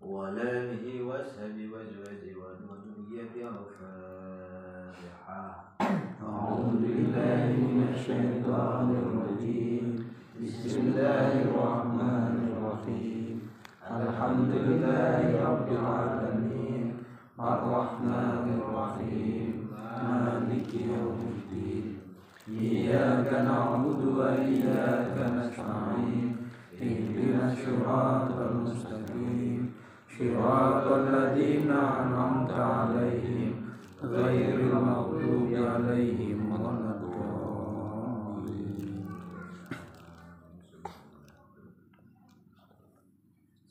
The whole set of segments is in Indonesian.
وعلى آله وصحبه وأزواجه وذريته الفاتحة. أعوذ بالله من الشيطان الرجيم. بسم الله الرحمن الرحيم. الحمد لله رب العالمين الرحمن الرحيم مالك يوم الدين. إياك نعبد وإياك نستعين. اهدنا الصراط المستقيم صراط الذين أنعمت عليهم غير المغضوب عليهم ولا الضالين.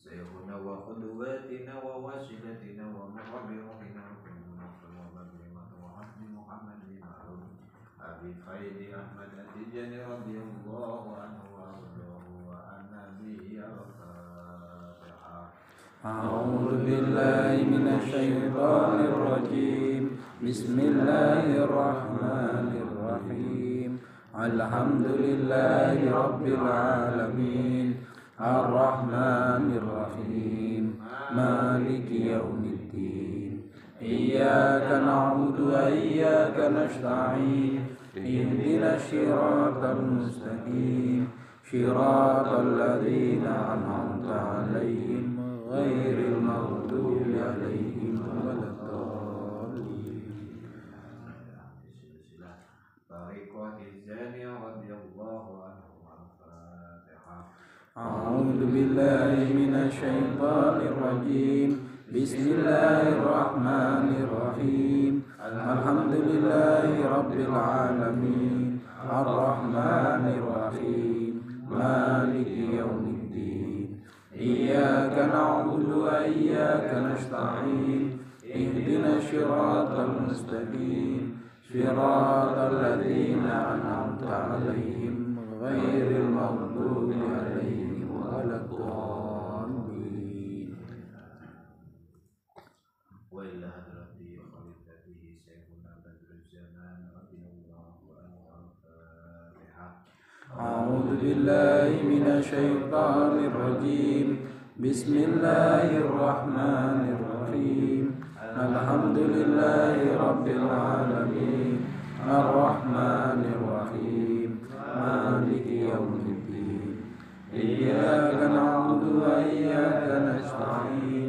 سيدنا وقدوتنا ووسيلتنا ومربينا وحسن محمد بن أبي خير أحمد التجاني رضي الله عنه وأرضاه وعن نبيه الفاتحة. أعوذ بالله من الشيطان الرجيم. بسم الله الرحمن الرحيم. الحمد لله رب العالمين الرحمن الرحيم مالك يوم الدين. إياك نعبد وإياك نستعين. اهدنا الصراط المستقيم صراط الذين أنعمت عليهم غير المغضوب عليهم ولا الضالين. طريقة الزاني رضي الله عنه الفاتحة. أعوذ بالله من الشيطان الرجيم. بسم الله الرحمن الرحيم. الحمد لله رب العالمين الرحمن الرحيم مالك يوم الدين. إياك نعبد وإياك نستعين. اهدنا الصراط المستقيم صراط الذين أنعمت عليهم غير المغضوب عليهم ولا الضالين. وإلى حضرته وخليفته سيدنا بدر الزمان رضي الله عنه الفاتحة. أعوذ بالله من الشيطان الرجيم. بسم الله الرحمن الرحيم. الحمد لله رب العالمين الرحمن الرحيم مالك يوم الدين. إياك نعبد وإياك نستعين.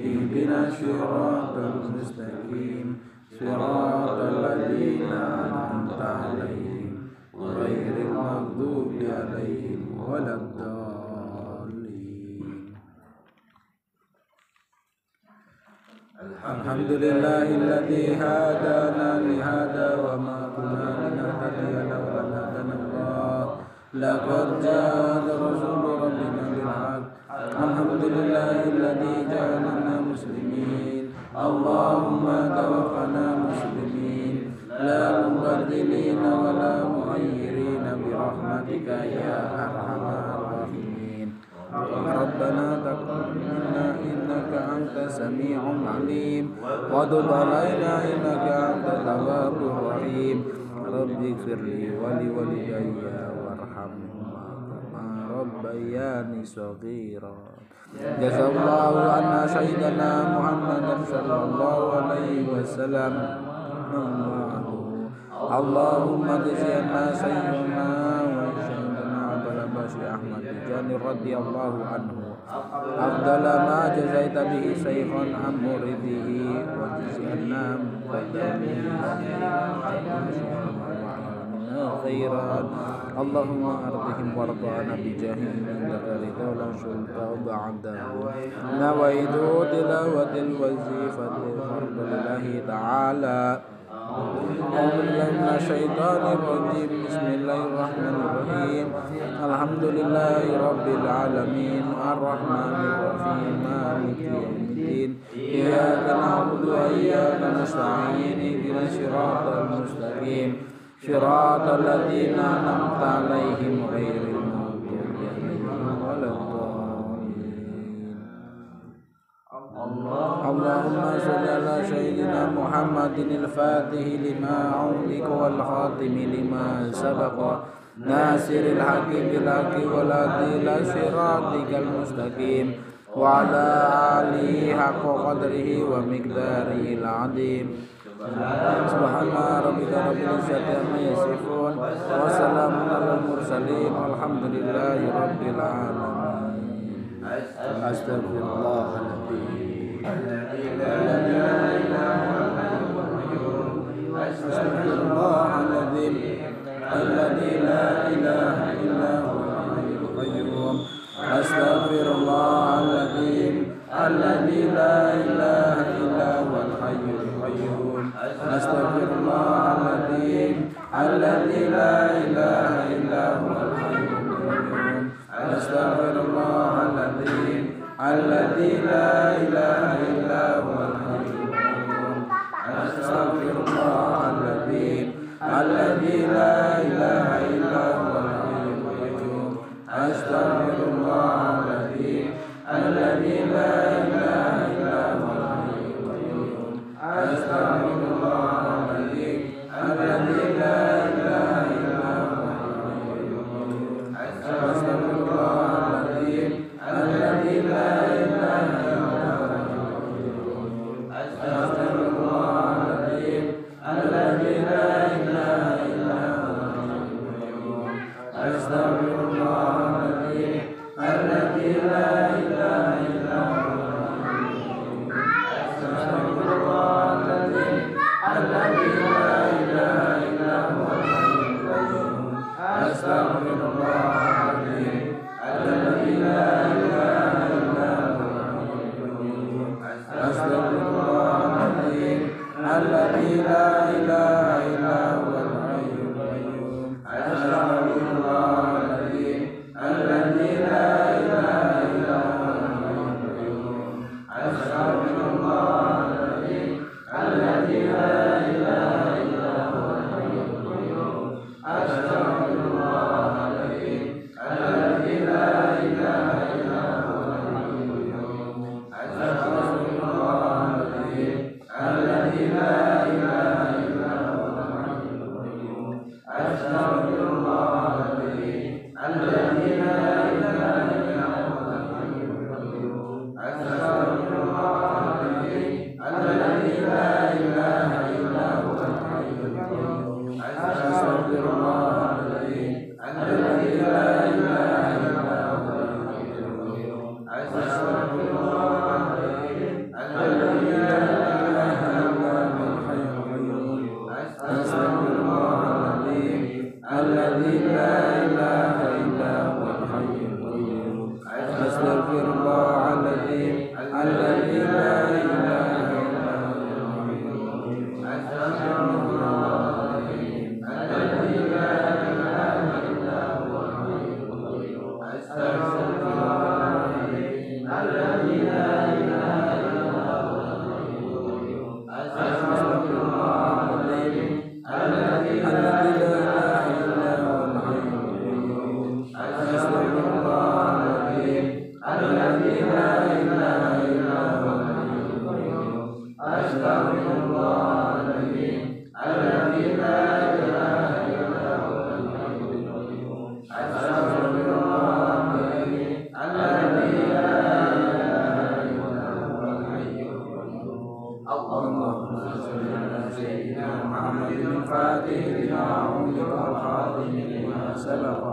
اهدنا الصراط المستقيم صراط الذين أنعمت عليهم غير المغضوب عليهم ولا الضالين. الحمد لله الذي هدانا لهذا وما كنا لنهتدي لولا أن هدانا الله. لقد جاء رسول ربنا بالحق. الحمد لله الذي جعلنا مسلمين. اللهم توفنا مسلمين لا مبدلين ولا مغيرين برحمتك يا أرحم الراحمين. ربنا تقبل منا إنك أنت السميع العليم وتب علينا إنك أنت التواب الرحيم. رب اغفر لي ولوالدي وارحمهما كما ربياني صغيرا. جزا الله عنا سيدنا محمد صلى الله عليه وسلم. اللهم اجزنا سيدنا وسيدنا أبا العباس أحمد تجاني رضي الله عنه أفضل ما جزيت به شيخا عن مريده وجزنا خيرا. اللهم أرضهم وارضنا بجاههم عندك رضا لا شرط بعده. نويت تلاوة الوظيفة فرض لله تعالى. أعوذ بالله من الشيطان الرجيم. بسم الله الرحمن الرحيم. الحمد لله رب العالمين الرحمن الرحيم مالك يوم الدين. إياك نعبد وإياك نستعين. اهدنا الصراط المستقيم صراط الذين أنعمت عليهم غير المغضوب عليهم ولا الضالين. اللهم صل على سيدنا محمد الفاتح لما أغلق والخاتم لما سبق ناصر الحق بالحق والهادي إلى صراطك المستقيم وعلى آله حق قدره ومقداره العظيم سبحان ربك رب العزة عما يصفون وسلام على المرسلين والحمد لله رب العالمين أستغفر الله العظيم الذي لا إله إلا هو الحي القيوم أستغفر الله العظيم الذي لا إله إلا هو الحي القيوم أستغفر الله العظيم الذي لا إله إلا هو الحي القيوم أستغفر الله العظيم الذي لا إله إلا هو الحي القيوم أستغفر الله العظيم الذي لا إله إلا هو الحي القيوم أستغفر الله العظيم الذي لا إله إلا هو الحي القيوم أستغفر الله العظيم الذي لا إله إلا هو الحي القيوم أستغفر الله العظيم الذي لا إله إلا هو الحي القيوم أستغفر الله العظيم الذي لا إله إلا هو الحي القيوم أستغفر الله العظيم الذي لا إله إلا هو الحي القيوم أستغفر الله العظيم الذي لا إله إلا هو الحي القيوم أستغفر الله العظيم الذي لا إله إلا هو الحي القيوم أستغفر الله العظيم الذي لا إله إلا هو الحي القيوم أستغفر الله العظيم الذي لا إله إلا هو الحي القيوم أستغفر الله العظيم الذي لا إله إلا هو الحي القيوم أستغفر الله العظيم الذي لا إله إلا هو الحي القيوم أستغفر الله العظيم الذي لا إله إلا هو الحي القيوم أستغفر الله العظيم الذي لا إله إلا هو الحي القيوم أستغفر الله العظيم الذي لا إله إلا هو الحي القيوم أستغفر الله العظيم الذي لا إله إلا هو الحي القيوم أستغفر الله العظيم الذي لا إله إلا هو الحي القيوم أستغفر الله العظيم الذي لا إله إلا هو الحي القيوم أستغفر الله العظيم الذي لا إله إلا هو الحي القيوم أستغفر الله العظيم الذي لا إله إلا هو الحي القيوم أستغفر الله العظيم الذي لا إله إلا هو الحي القيوم أستغفر الله العظيم الذي لا إله إلا هو الحي القيوم أستغفر الله العظيم الذي لا إله إلا هو الحي القيوم أستغفر الله العظيم الذي لا إله إلا هو الحي القيوم أستغفر الله العظيم الذي لا إله إلا هو الحي القيوم اللهم صل على سيدنا محمد الفاتح لما أغلق والخاتم لما سبق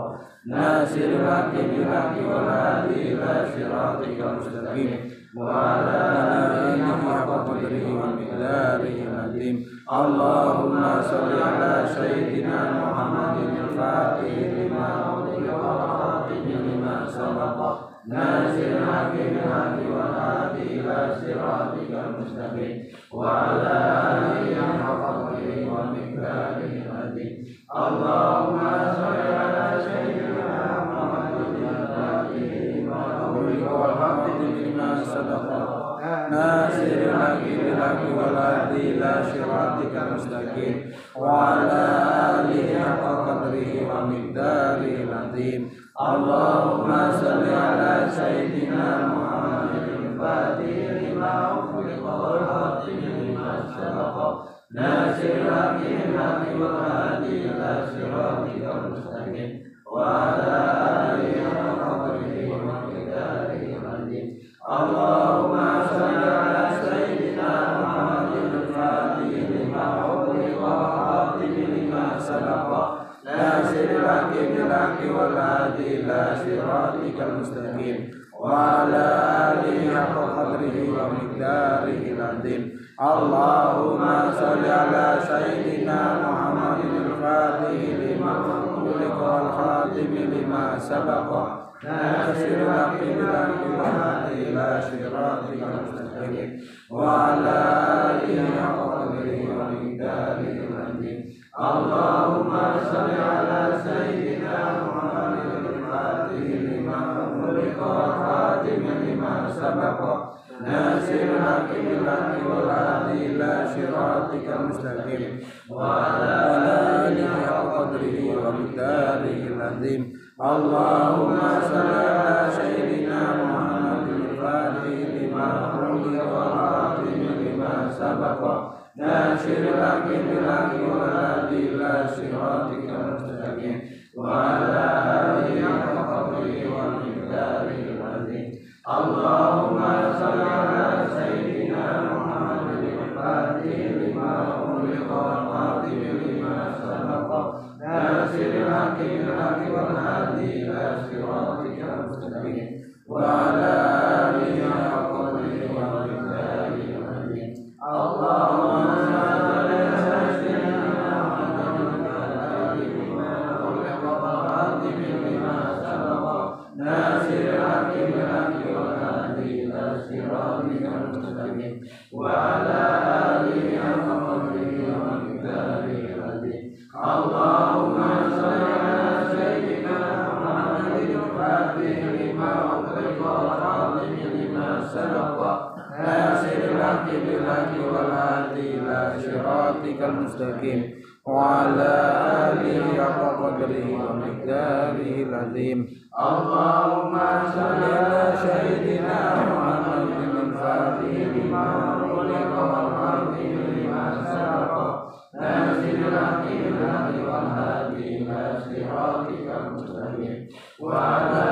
ناصر الحق بالحق والهادي إلى صراطك المستقيم وعلى آله حق قدره ومقداره العظيم اللهم صل على سيدنا محمد الفاتح لما أغلق والخاتم لما سبق ناصر الحق بالحق والهادي إلى صراطك المستقيم وعلى آله حق قدره ومقداره العظيم اللهم صل على سيدنا محمد الفاتح لما أغلق والخاتم لما سبق ناصر الحق بالحق والهادي إلى صراطك المستقيم وعلى آله حق قدره ومقداره العظيم اللهم صل على سيدنا محمد الفاتح لما أغلق والخاتم لما سبق ناصر الحق بالحق والهادي إلى صراطك المستقيم وعلى آله حق قدره ومقداره العظيم Allahumma shalli ala sayyidina Muhammadin al-Fatih lima ughliqa wal khatimi lima sabaqa nasiril haqqi bil haqqi wal hadi ila siratikal mustaqim wa ala alihi haqqa qadrihi wa miqdarihi al-azim. Allahumma shalli ala sayyidina Muhammadin al-Fatih lima ughliqa wal khatimi lima sabaqa nasiril haqqi bil haqqi wal hadi ila siratikal mustaqim wa ala alihi haqqa qadrihi wa miqdarihi al-azim. Allahumma shalli ala sayyidina Muhammadin al-Fatih lima ughliqa wal khatimi lima sabaqa nasiril haqqi bil haqqi wal hadi ila siratikal mustaqim wa ala alihi haqqa qadrihi wa miqdarihi al-azim. Allahumma shalli ala sayyidina Muhammadin al-Fatih lima ughliqa wal khatimi lima sabaqa nasiril haqqi bil haqqi wal hadi ila siratikal mustaqim wa ala alihi haqqa qadrihi wa miqdarihi al-azim. Allahumma shalli ala sayyidina Muhammadin al-Fatih lima ughliqa wal khatimi lima sabaqa nasiril haqqi bil haqqi wal hadi ila siratikal mustaqim wa ala alihi haqqa qadrihi wa miqdarihi al-azim. Allahumma shalli ala sayyidina Muhammadin al-Fatih lima ughliqa wal khatimi lima sabaqa nasiril haqqi bil haqqi wal hadi ila siratikal mustaqim wa ala alihi haqqa qadrihi wa miqdarihi al-azim. Allahumma shalli ala sayyidina Muhammadin al-Fatih lima ughliqa wal khatimi lima sabaqa nasiril haqqi bil haqqi wal hadi ila siratikal mustaqim wa ala alihi haqqa qadrihi wa miqdarihi al-azim. Allahumma shalli ala sayyidina Muhammadin al-Fatih lima ughliqa wal khatimi lima sabaqa nasiril haqqi bil haqqi wal hadi ila siratikal mustaqim wa ala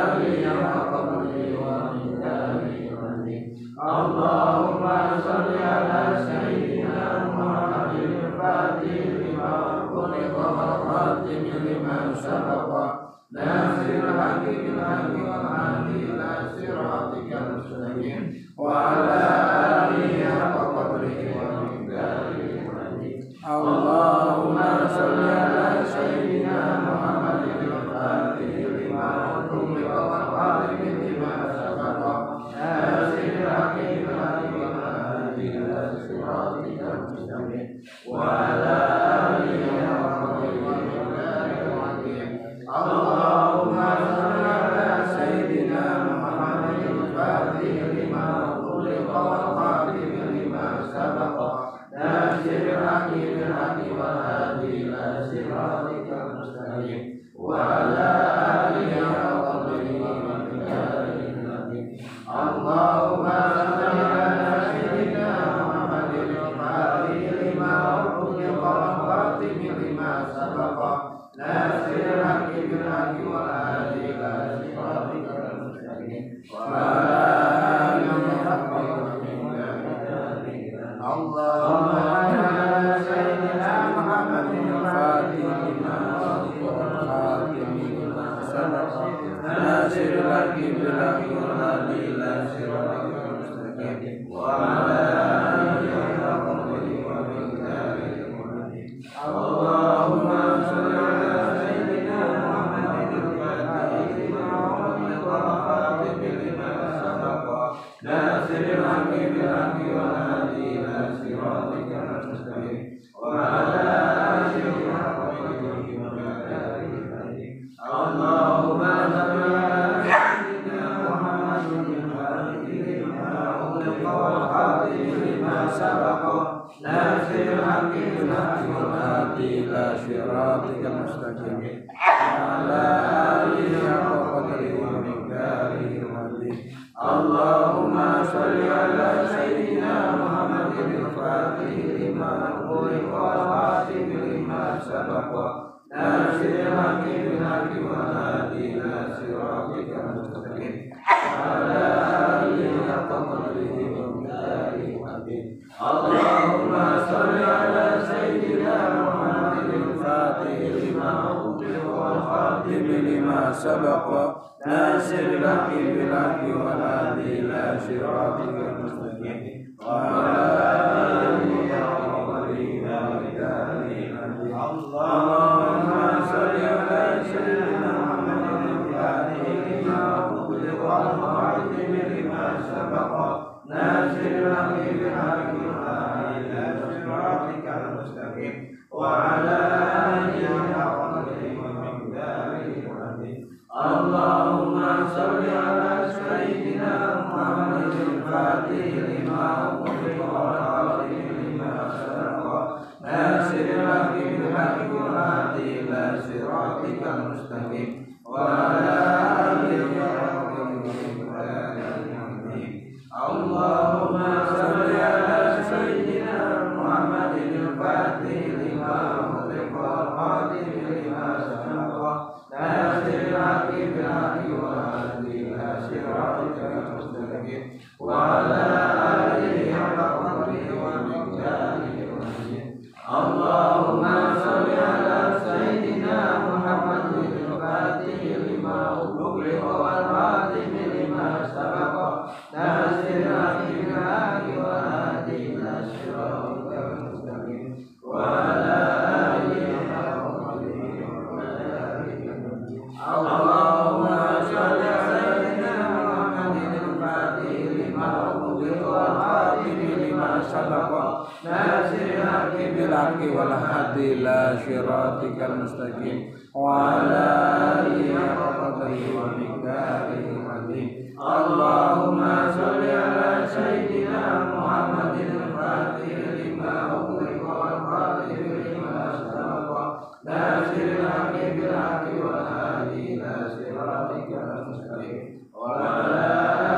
alihi haqqa qadrihi wa miqdarihi al-azim. Allahumma shalli ala sayyidina Muhammadin al-Fatih lima ughliqa wal khatimi lima sabaqa nasiril haqqi bil haqqi wal hadi ila siratikal mustaqim wa ala alihi haqqa qadrihi wa miqdarihi al-azim. Allahumma shalli ala sayyidina Muhammadin al-Fatih lima ughliqa wal khatimi lima sabaqa nasiril haqqi bil haqqi wal hadi ila siratikal mustaqim wa ala alihi haqqa qadrihi wa miqdarihi al-azim. Allahumma shalli ala sayyidina Muhammadin al-Fatih lima ughliqa wal khatimi lima sabaqa nasiril haqqi bil haqqi wal hadi ila siratikal mustaqim wa ala alihi haqqa qadrihi wa miqdarihi al-azim. Allahumma shalli ala sayyidina Muhammadin al-Fatih lima ughliqa wal khatimi lima sabaqa nasiril haqqi bil haqqi wal hadi ila siratikal mustaqim wa ala alihi haqqa qadrihi wa miqdarihi al-azim. Allahumma ala sayyidina Muhammadin al-Fatih lima ughliqa wal khatimi lima sabaqa nasiril haqqi bil haqqi wal hadi ila siratikal mustaqim wa ala alihi haqqa qadrihi wa miqdarihi al-azim. Allahumma shalli ala sayyidina Muhammadin al-Fatih lima ughliqa wal khatimi lima sabaqa nasiril haqqi bil haqqi wal hadi ila siratikal mustaqim wa ala alihi haqqa qadrihi wa miqdarihi al-azim. Allahumma shalli ala sayyidina Muhammadin al-Fatih lima ughliqa wal khatimi lima sabaqa nasiril haqqi bil haqqi wal hadi ila siratikal mustaqim wa ala alihi haqqa qadrihi wa miqdarihi al-azim. Allahumma shalli ala sayyidina Muhammadin al-Fatih lima ughliqa wal khatimi lima sabaqa nasiril haqqi bil haqqi wal hadi ila siratikal mustaqim wa ala alihi qadrihi wa miqdarihi al-'azim. Allahumma shalli ala sayyidina Muhammadin al-Fatih lima ughliqa wal khatim lima sabaqa nasiril haqqi bil haqqi wal hadi ila siratikal mustaqim wa ala alihi haqqa qadrihi wa miqdarihi al-'azim. Allahumma shalli ala sayyidina Muhammadin al-Fatih lima ughliqa wal khatim lima sabaqa nasiril haqqi bil haqqi wal hadi ila siratikal mustaqim wa ala alihi haqqa qadrihi wa miqdarihi al-'azim. Allahumma shalli ala sayyidina Muhammadin al-Fatih lima ughliqa wal khatim lima sabaqa nasiril haqqi bil haqqi wal hadi ila siratikal mustaqim wa ala alihi haqqa qadrihi wa miqdarihi al-'azim. Allahumma shalli ala sayyidina Muhammadin al-Fatih lima ughliqa wal khatim lima sabaqa nasiril haqqi bil haqqi wal hadi ila siratikal mustaqim wa ala alihi haqqa qadrihi wa miqdarihi al-'azim. Allahumma shalli ala sayyidina Muhammadin al-Fatih lima ughliqa wal khatim lima sabaqa nasiril haqqi bil haqqi wal hadi ila siratikal mustaqim wa ala alihi haqqa qadrihi wa miqdarihi al-'azim. Allahumma shalli ala sayyidina Muhammadin al-Fatih lima ughliqa wal khatim lima sabaqa nasiril haqqi bil haqqi wal hadi ila siratikal mustaqim wa ala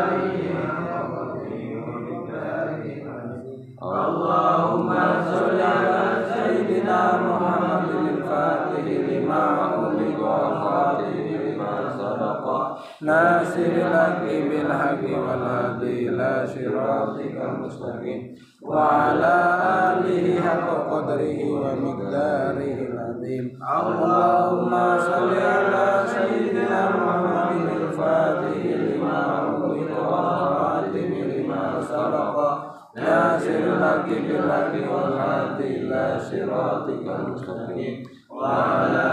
alihi haqqa qadrihi wa miqdarihi al-'azim. Allahumma shalli ala sayyidina Muhammadin al-Fatih lima ughliqa wal khatim lima sabaqa nasiril haqqi bil haqqi wal hadi ila siratikal mustaqim wa ala alihi haqqa qadrihi wa miqdarihi al-'azim. Allahumma shalli ala sayyidina Muhammadin al-Fatih lima ughliqa wal khatim lima sabaqa nasiril haqqi bil haqqi wal hadi ila siratikal mustaqim wa ala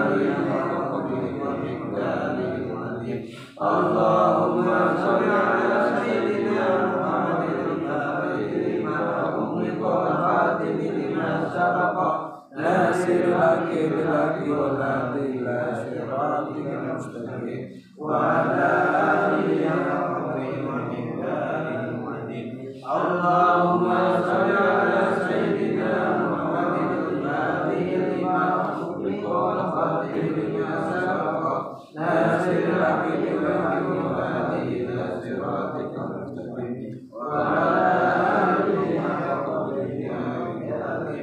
alihi haqqa qadrihi wa miqdarihi al-'azim. Allahumma shalli ala sayyidina Muhammadin al-Fatih lima ughliqa wal khatim lima sabaqa nasiril haqqi bil haqqi wal hadi ila siratikal mustaqim wa ala alihi haqqa qadrihi wa miqdarihi al-'azim. Allahumma shalli ala sayyidina Muhammadin al-Fatih lima ughliqa wal khatim lima sabaqa nasiril haqqi bil haqqi wal hadi ila siratikal mustaqim wa ala alihi haqqa qadrihi wa miqdarihi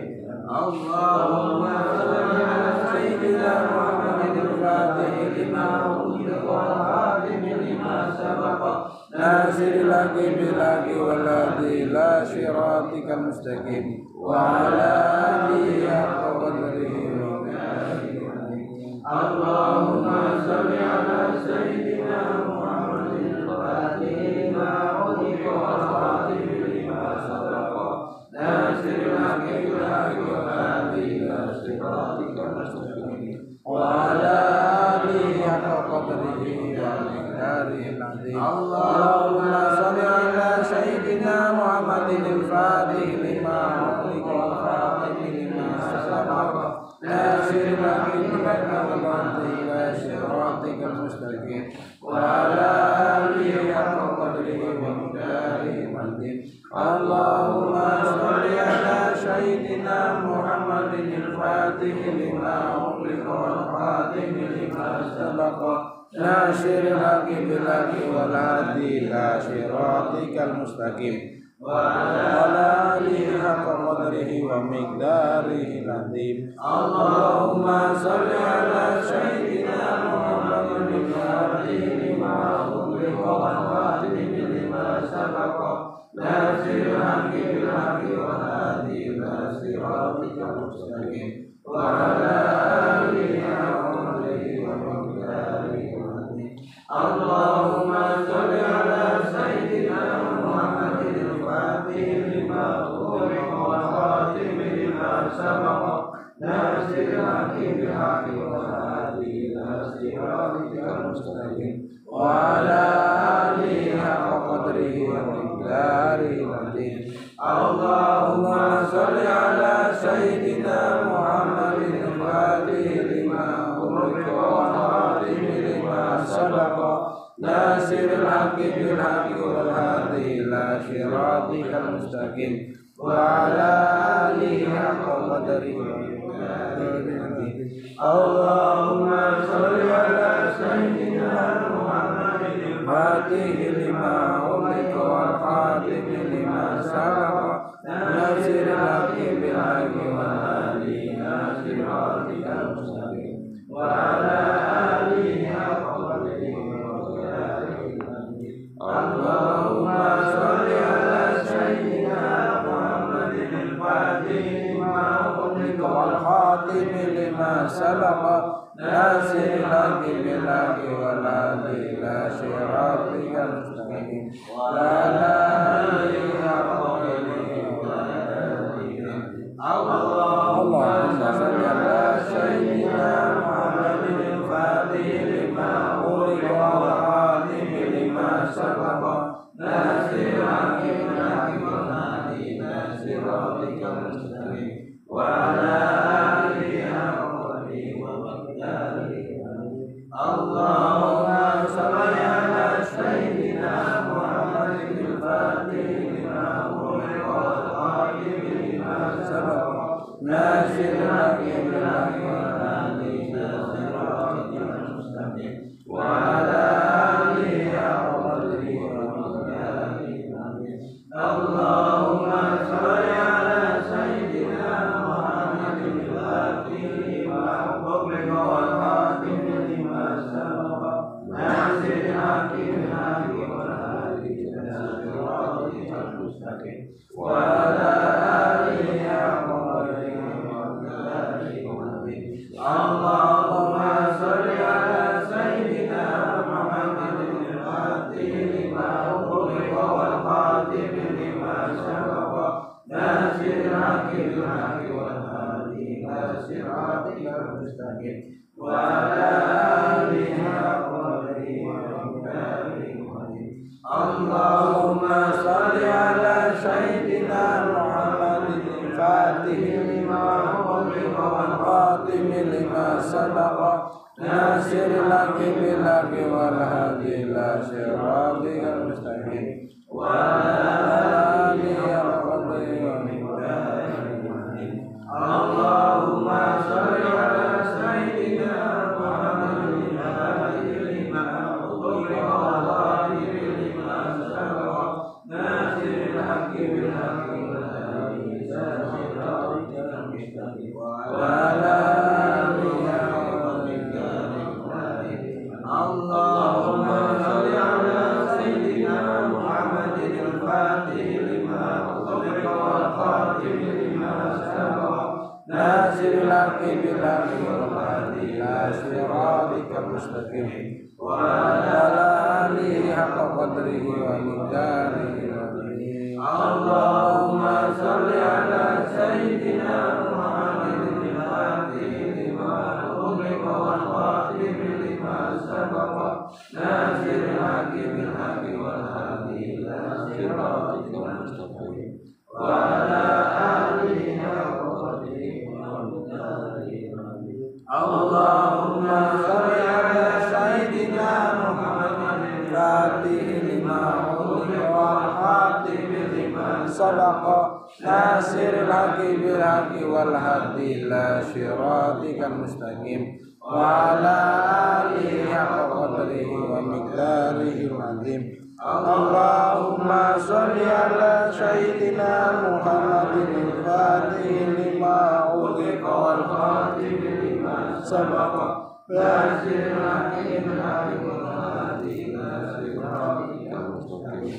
al-'azim. Allahumma shalli ala sayyidina Muhammadin al-Fatih lima ughliqa wal khatim lima sabaqa nasiril haqqi bil haqqi wal hadi ila siratikal mustaqim wa ala alihi haqqa qadrihi wa miqdarihi al-'azim. Allahumma shalli ala sayyidina Muhammadin al-Fatih lima ughliqa wal khatim lima sabaqa nasiril haqqi bil haqqi wal hadi ila siratikal mustaqim wa ala alihi haqqa qadrihi wa miqdarihi al-'azim. Allahumma shalli ala sayyidina Muhammadin al-Fatih lima ughliqa wal khatim lima sabaqa nasiril haqqi bil haqqi wal hadi ila siratikal mustaqim wa ala alihi haqqa qadrihi wa miqdarihi al-'azim. Allahumma shalli ala sayyidina Muhammadin al-Fatih lima ughliqa wal khatim lima sabaqa nasiril haqqi bil haqqi wal hadi ila siratikal mustaqim wa ala alihi haqqa qadrihi wa miqdarihi al-'azim. Allahumma shalli ala sayyidina Muhammadin al-Fatih lima ughliqa wal khatim lima sabaqa nasiril haqqi bil haqqi wal hadi ila siratikal mustaqim wa ala alihi haqqa qadrihi wa miqdarihi al-'azim. Allahumma shalli ala sayyidina Muhammadin al-Fatih lima ughliqa wal khatim lima sabaqa سبق ناصر الحق بالحق والهادي إلى صراطك المستقيم وعلى آله حق قدره ومقداره العظيم اللهم صل على سيدنا محمد الفاتح لما أغلق والخاتم لما سبق ناصر الحق بالحق والهادي إلى صراطك المستقيم وعلى آله حق قدره ومقداره العظيم اللهم صل على سيدنا محمد الفاتح لما أغلق والخاتم لما سبق ناصر الحق بالحق والهادي إلى صراطك المستقيم وعلى آله حق قدره اللهم صل على سيدنا محمد الفاتح لما أغلق والخاتم لما سبق ناصر الحق بالحق والهادي إلى صراطك المستقيم وعلى آله حق قدره اللهم صل على سيدنا محمد الفاتح لما أغلق والخاتم لما سبق ناصر الحق بالحق والهادي إلى صراطك المستقيم وعلى آله حق قدره اللهم صل على سيدنا محمد الفاتح لما أغلق والخاتم لما سبق ناصر الحق بالحق والهادي إلى صراطك المستقيم وعلى آله حق قدره ومقداره اللهم صل على سيدنا محمد الفاتح لما أغلق والخاتم لما سبق ناصر الحق بالحق والهادي إلى صراطك المستقيم وعلى آله حق قدره ومقداره اللهم صل على سيدنا محمد الفاتح لما أغلق والخاتم لما سبق ناصر الحق بالحق والهادي إلى صراطك المستقيم وعلى آله حق قدره ومقداره اللهم صل على سيدنا محمد الفاتح لما أغلق والخاتم لما سبق ناصر الحق بالحق والهادي إلى صراطك المستقيم وعلى آله حق قدره ومقداره اللهم صل على سيدنا محمد الفاتح لما أغلق والخاتم لما سبق ناصر الحق بالحق والهادي إلى صراطك المستقيم وعلى آله حق قدره ومقداره اللهم صل على سيدنا محمد الفاتح لما أغلق والخاتم لما سبق ناصر الحق بالحق والهادي إلى صراطك المستقيم وعلى آله حق قدره اللهم صل على سيدنا محمد الفاتح لما أغلق والخاتم لما سبق ناصر الحق بالحق والهادي إلى صراطك المستقيم وعلى آله حق قدره ومقداره العظيم اللهم صل على سيدنا محمد الفاتح لما أغلق والخاتم لما سبق ناصر الحق بالحق والهادي إلى صراطك المستقيم وعلى آله حق قدره ومقداره اللهم صل على سيدنا محمد الفاتح لما أغلق والخاتم لما سبق ناصر الحق بالحق والهادي إلى صراطك المستقيم وعلى آله حق قدره ومقداره العظيم اللهم صل على سيدنا محمد الفاتح لما أغلق والخاتم لما سبق ناصر الحق بالحق والهادي إلى صراطك المستقيم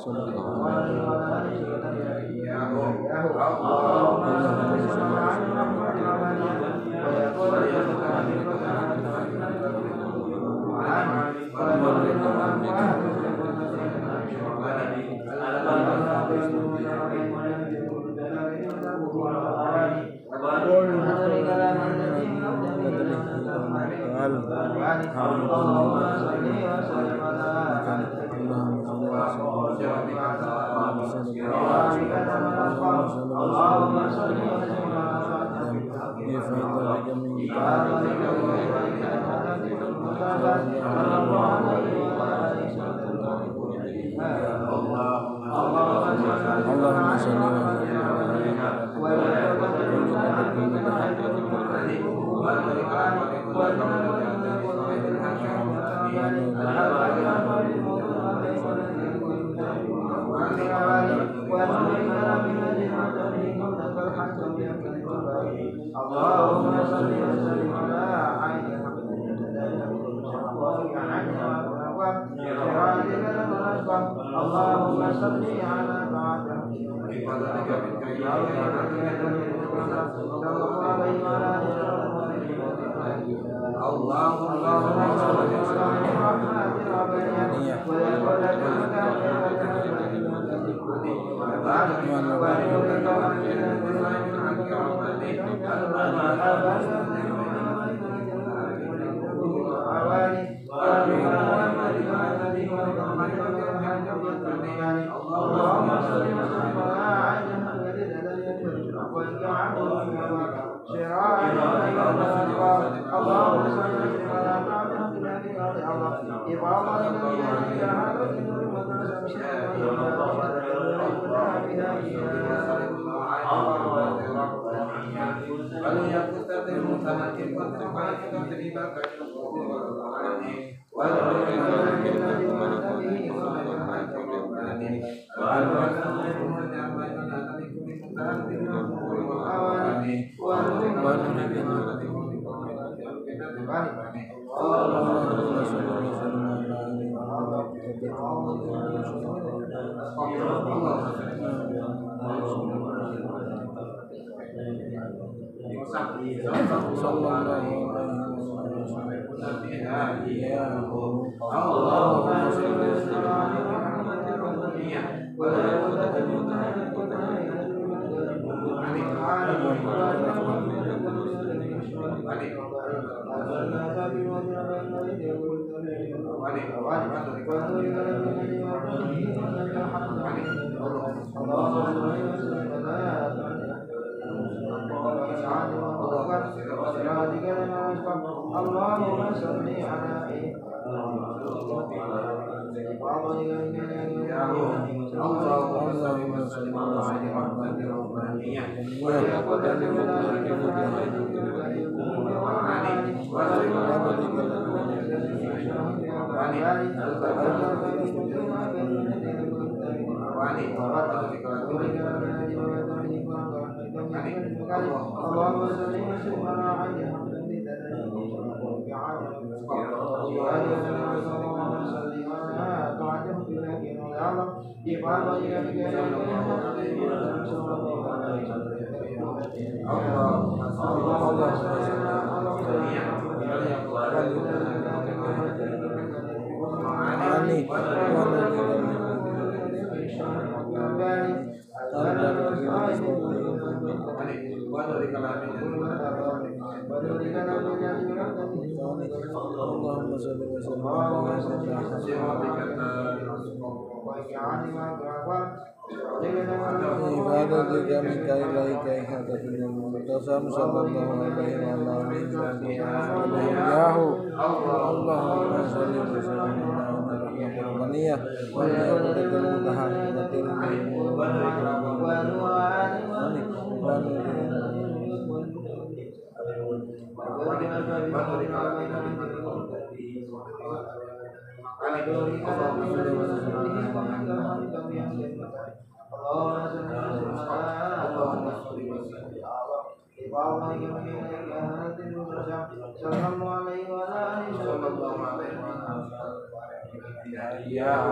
إياه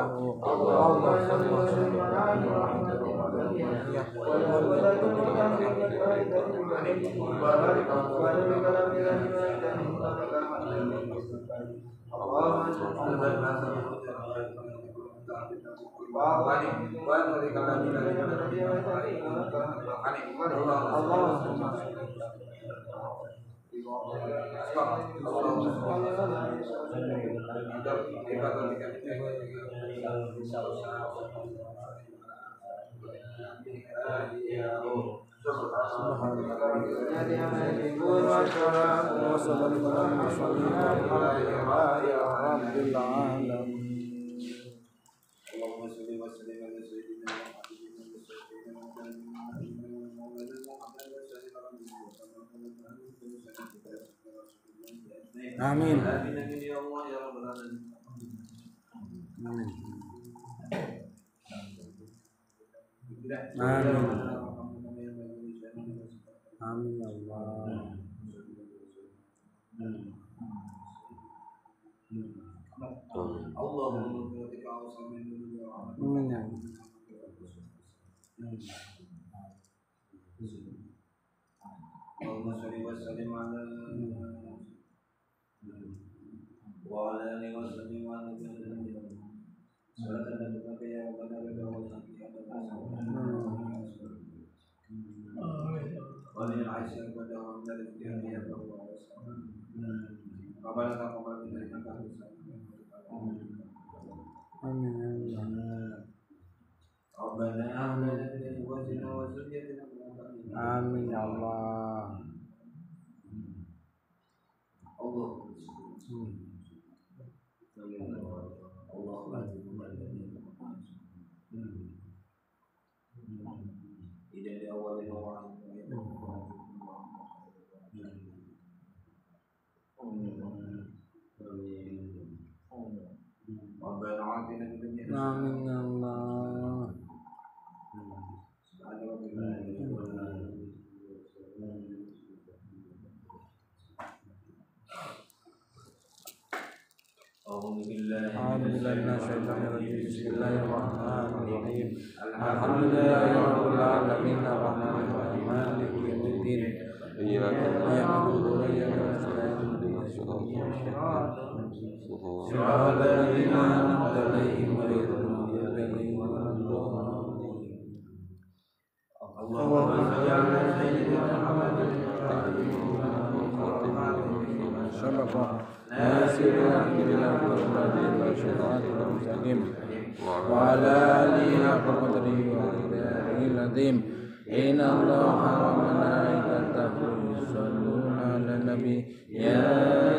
اللهم صل وسلم Amin. Amin ya Allah. Amin ya Allah. Allahumma sholli wa sallim ala wa ala alihi wa sallim wa ala salatan wa ya rabbana wa Wali Aisyah pada orang dari dia bahwa kabar kabar dari kita Amin ya Allah. Amin ya Allah. Bismillahirrahmanirrahim. Alhamdulillahirabbil alamin maliki yaumiddin. Iyyaka na'budu wa iyyaka nasta'in. Shiratal ladzina an'amta 'alaihim ghairil maghdubi 'alaihim waladdallin. Allahumma shalli 'ala sayyidina Muhammadin wa ala alihi haqqa qadrihi wa miqdarihi al-'azim. Inna Allaha wa malaikatahu yusholluna 'alan nabi ya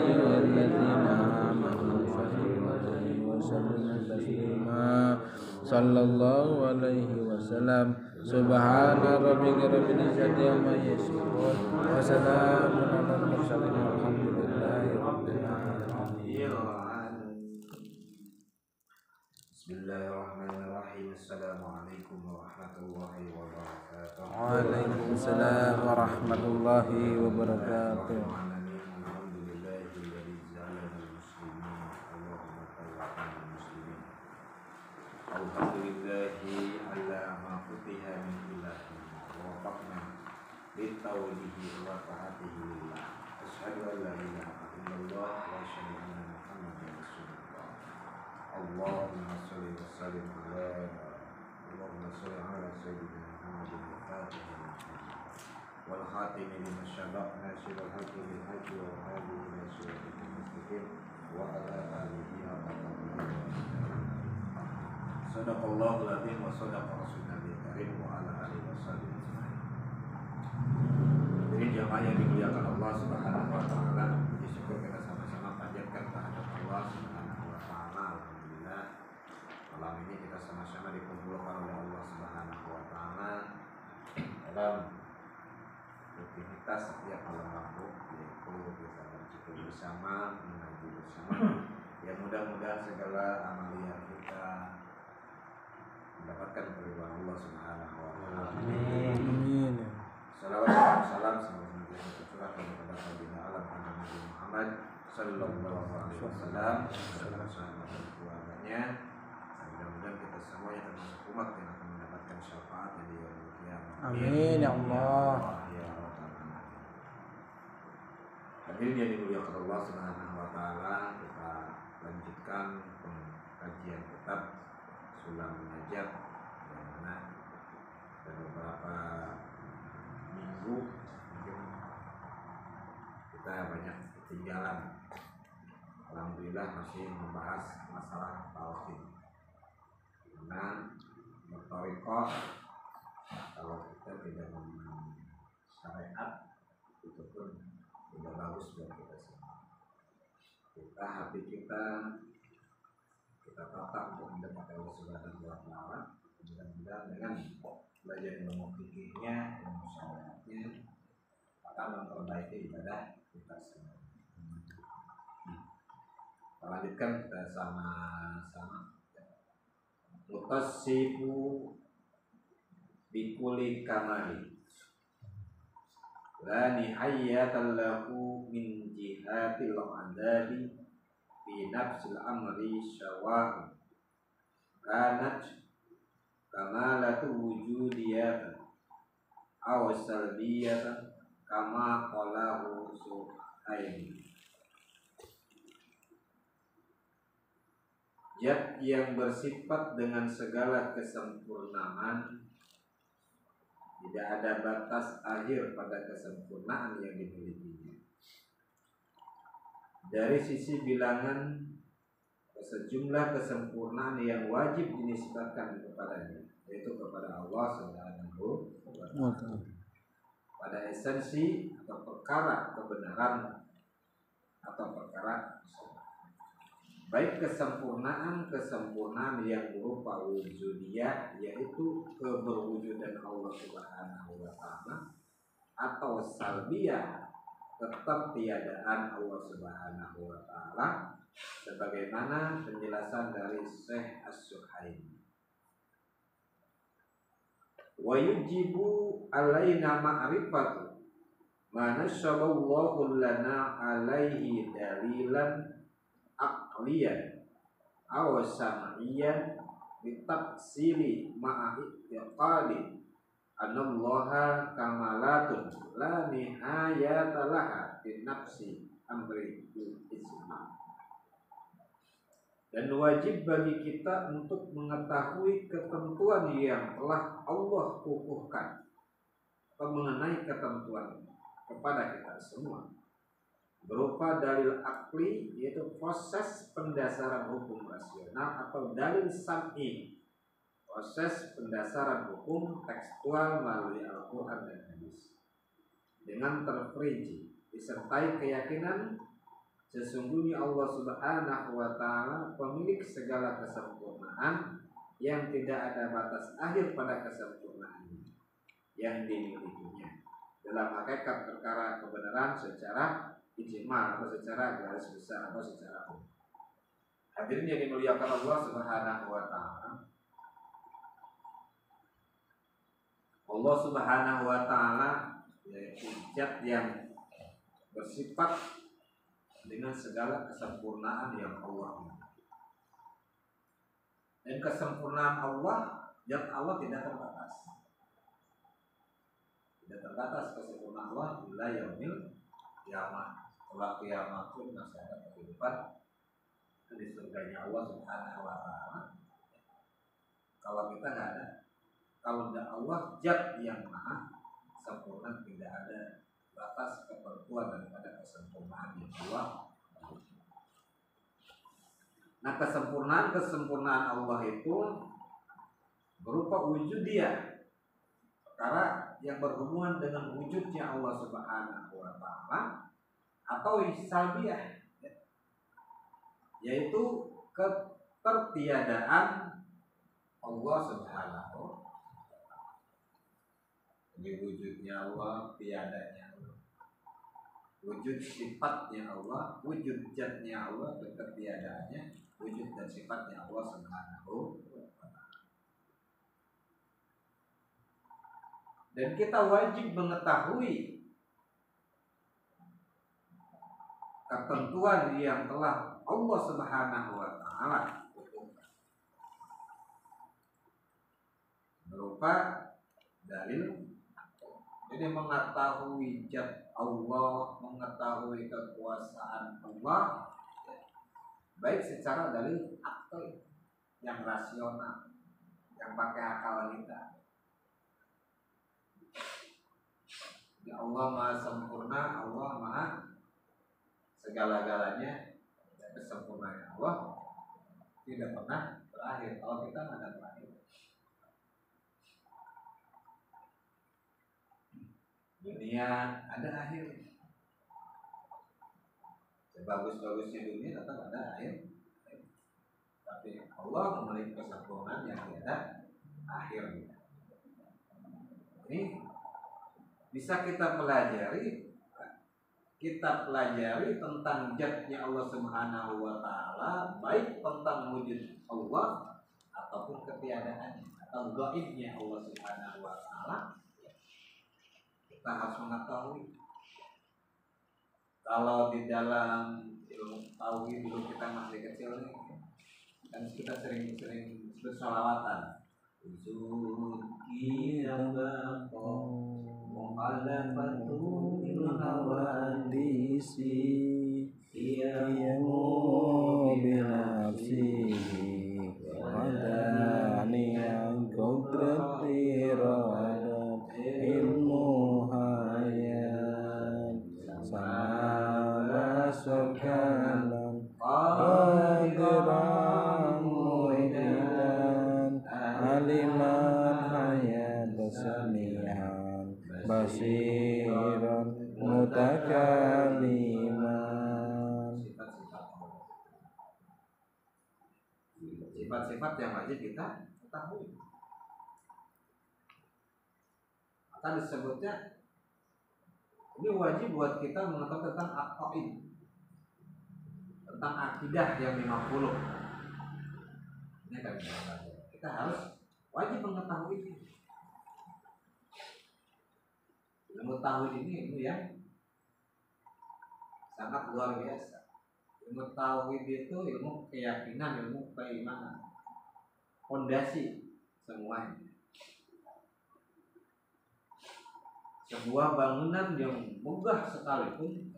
ayyuhalladzina amanu shallu 'alaihi wa sallimu taslima. Sallallahu alaihi wasallam. Subhana rabbika rabbil izzati amma yasifun wa salamun 'alal mursalin walhamdulillahi rabbil alamin. Bismillahirrahmanirrahim. Assalamualaikum warahmatullahi wabarakatuh. Waalaikumsalam warahmatullahi wabarakatuh. Alhamdulillahi ala ma futiha min ilahi wa wafaqna bitawlihi wa ta'atihi lillah. Asyhadu an la ilaha illallah wa asyhadu anna Muhammadan rasulullah. Allahumma sholli wa sallim ala sayyidina Muhammadin al-Fatih wal khatimi lima sabaq nasirul haqqi bil haqqi wa hadi ila siratal mustaqim wa ala alihi wa sahbihi. Sadaqallahul azim wa sadaqa rasulul karim wa ala alihi wasallam. Ini jamaah yang dimuliakan Allah Subhanahu wa taala, puji syukur kita sama-sama panjatkan kehadirat Allah Subhanahu wa taala. Alhamdulillah malam ini kita sama-sama dikumpulkan oleh Allah Subhanahu wa taala dalam rutinitas setiap malam Rabu, yaitu kita berzikir bersama, mengaji bersama. Ya mudah-mudahan segala amalia kita mendapatkan keridhaan Allah Subhanahu wa taala. Amin. Salawat dan salam semoga tercurahkan kepada baginda alam Nabi Muhammad sallallahu alaihi wasallam, beserta sahabat dan keluarganya kedepannya. Mudah-mudahan kita semuanya termasuk umat yang akan mendapatkan syafaat di yaumul qiyamah. Amin ya Allah. Ya Rabbal Alamin. Hadirin yang dimuliakan Allah Subhanahu wa taala, kita lanjutkan kajian kitab Sulam Najat, yang mana ada beberapa minggu mungkin kita banyak ketinggalan. Alhamdulillah masih membahas masalah tauhid. Karena berthariqah, kalau kita tidak memahami syariat, itu pun tidak bagus buat kita semua. Hati kita tata untuk mendekati Allah Subhanahu wa taala. Mudah-mudahan dengan belajar ilmu fikihnya, ilmu syariatnya akan memperbaiki ibadah kita semua. Kita lanjutkan, kita sama-sama. Mutasifu bikuli kamali la nihayatan lahu min jihatil adabi fi nafsil amri syawa'un kanat kamalatu wujudiyatan aw salbiyatan kama qalahu Suhaimi. Zat yang bersifat dengan segala kesempurnaan, tidak ada batas akhir pada kesempurnaan yang dimilikinya. Dari sisi bilangan, sejumlah kesempurnaan yang wajib dinisbatkan kepadanya, yaitu kepada Allah Subhanahu wa ta'ala. Pada esensi atau perkara kebenaran atau perkara baik kesempurnaan yang berupa wujudiyah, yaitu keberwujudan Allah Subhanahu wa taala, atau salbiyah, ketertiadaan Allah Subhanahu wa taala, sebagaimana penjelasan dari Syekh As-Suhaimi. Wa yujibu alaina ma'rifatu ma nasyaballahu lana alaihi dalilan aqliyan aw sam'iyan bitafsiri ma'iqali anallaha kamalatun la nihayata laha fi nafsi amri isma. Dan wajib bagi kita untuk mengetahui ketentuan yang telah Allah kukuhkan atau mengenai ketentuan kepada kita semua, berupa dalil akli, yaitu proses pendasaran hukum rasional, atau dalil sam'i, proses pendasaran hukum tekstual melalui Al-Quran dan Hadis, dengan terperinci disertai keyakinan sesungguhnya Allah Subhanahu wa ta'ala pemilik segala kesempurnaan yang tidak ada batas akhir pada kesempurnaan yang dimilikinya dalam hakikat perkara kebenaran secara ijma atau secara garis besar atau secara umum. Hadirin yang dimuliakan Allah Subhanahu wa ta'ala, Allah Subhanahu wa ta'ala yaitu zat yang bersifat dengan segala kesempurnaan yang Allah miliki. Dan kesempurnaan Allah, zat Allah tidak terbatas. Tidak terbatas kesempurnaan Allah bila yaumil kiamat. Setelah kiamat pun masih ada kehidupan di surganya Allah Subhanahu wa ta'ala. Kalau kita nggak ada, kalau tidak Allah zat yang maha sempurna, tidak ada batas ketentuan daripada kesempurnaan yang Allah. Nah, kesempurnaan Allah itu berupa wujudiyah, perkara yang berhubungan dengan wujudnya Allah Subhanahu wa ta'ala, atau salbiyah, yaitu ketertiadaan Allah Subhanahu wa ta'ala. Ini wujudnya Allah, tiadanya Allah. Wujud sifatnya Allah, wujud zatnya Allah, ketertiadaannya, wujud dan sifatnya Allah Subhanahu wa ta'ala. Dan kita wajib mengetahui ketentuan yang telah Allah Subhanahu wa ta'ala tentukan. berupa dalil. Jadi mengetahui zat Allah, mengetahui kekuasaan Allah, baik secara dalil akal yang rasional, yang pakai akal kita. Ya Allah Maha sempurna, Allah Maha segala-galanya, dan kesempurnaan Allah tidak pernah berakhir. Kalau kita nggak ada berakhir. Dunia ada akhir. Sebagus-bagusnya dunia tetap ada akhir. Tapi Allah memiliki kesempurnaan yang tidak akhir. Ini bisa kita pelajari. Kita pelajari tentang zatnya Allah Subhanahu wa Ta'ala, baik tentang wujud Allah ataupun ketiadaannya atau gaibnya Allah Subhanahu wa Ta'ala. Kita harus mengetahui. Kalau di dalam ilmu tauhid dulu kita masih kecil nih, kan kita sering bersolawatan. Zuki Rabbakum Mu'alafatul Hawadisi Iyamu binafsihi Wadani'an Qudrat iradat ilmu hayat Sama sokalan Qadiran mu'idan Aliman hayat samihan Basiran mutakaliman. Sifat-sifat yang wajib kita ketahui. Maka disebutnya ini wajib buat kita mengetahui tentang aqaid, tentang akidah yang 50. Ini kan kita harus wajib mengetahui. Ilmu tauhid ini ilmu yang sangat luar biasa. Ilmu tauhid itu ilmu keyakinan, ilmu keimanan, fondasi semuanya. Sebuah bangunan yang megah sekalipun,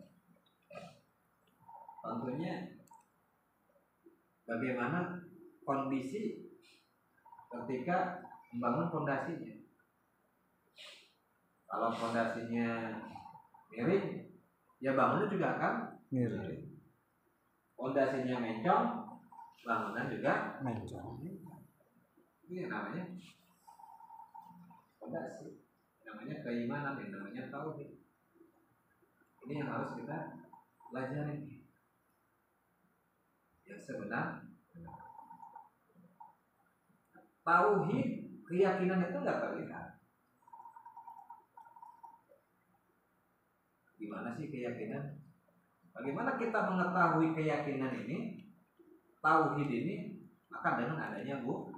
tentunya bagaimana kondisi ketika membangun fondasinya. Kalau fondasinya miring, ya bangunan juga akan miring. Fondasinya mencong, bangunan juga mencong. Ini yang namanya fondasi, namanya keimanan, yang namanya tauhid. Ini yang harus kita pelajari. Yang sebenarnya tauhid, keyakinan itu nggak terlihat. Gimana sih keyakinan? Bagaimana kita mengetahui keyakinan ini, tauhid ini? Maka dengan adanya contoh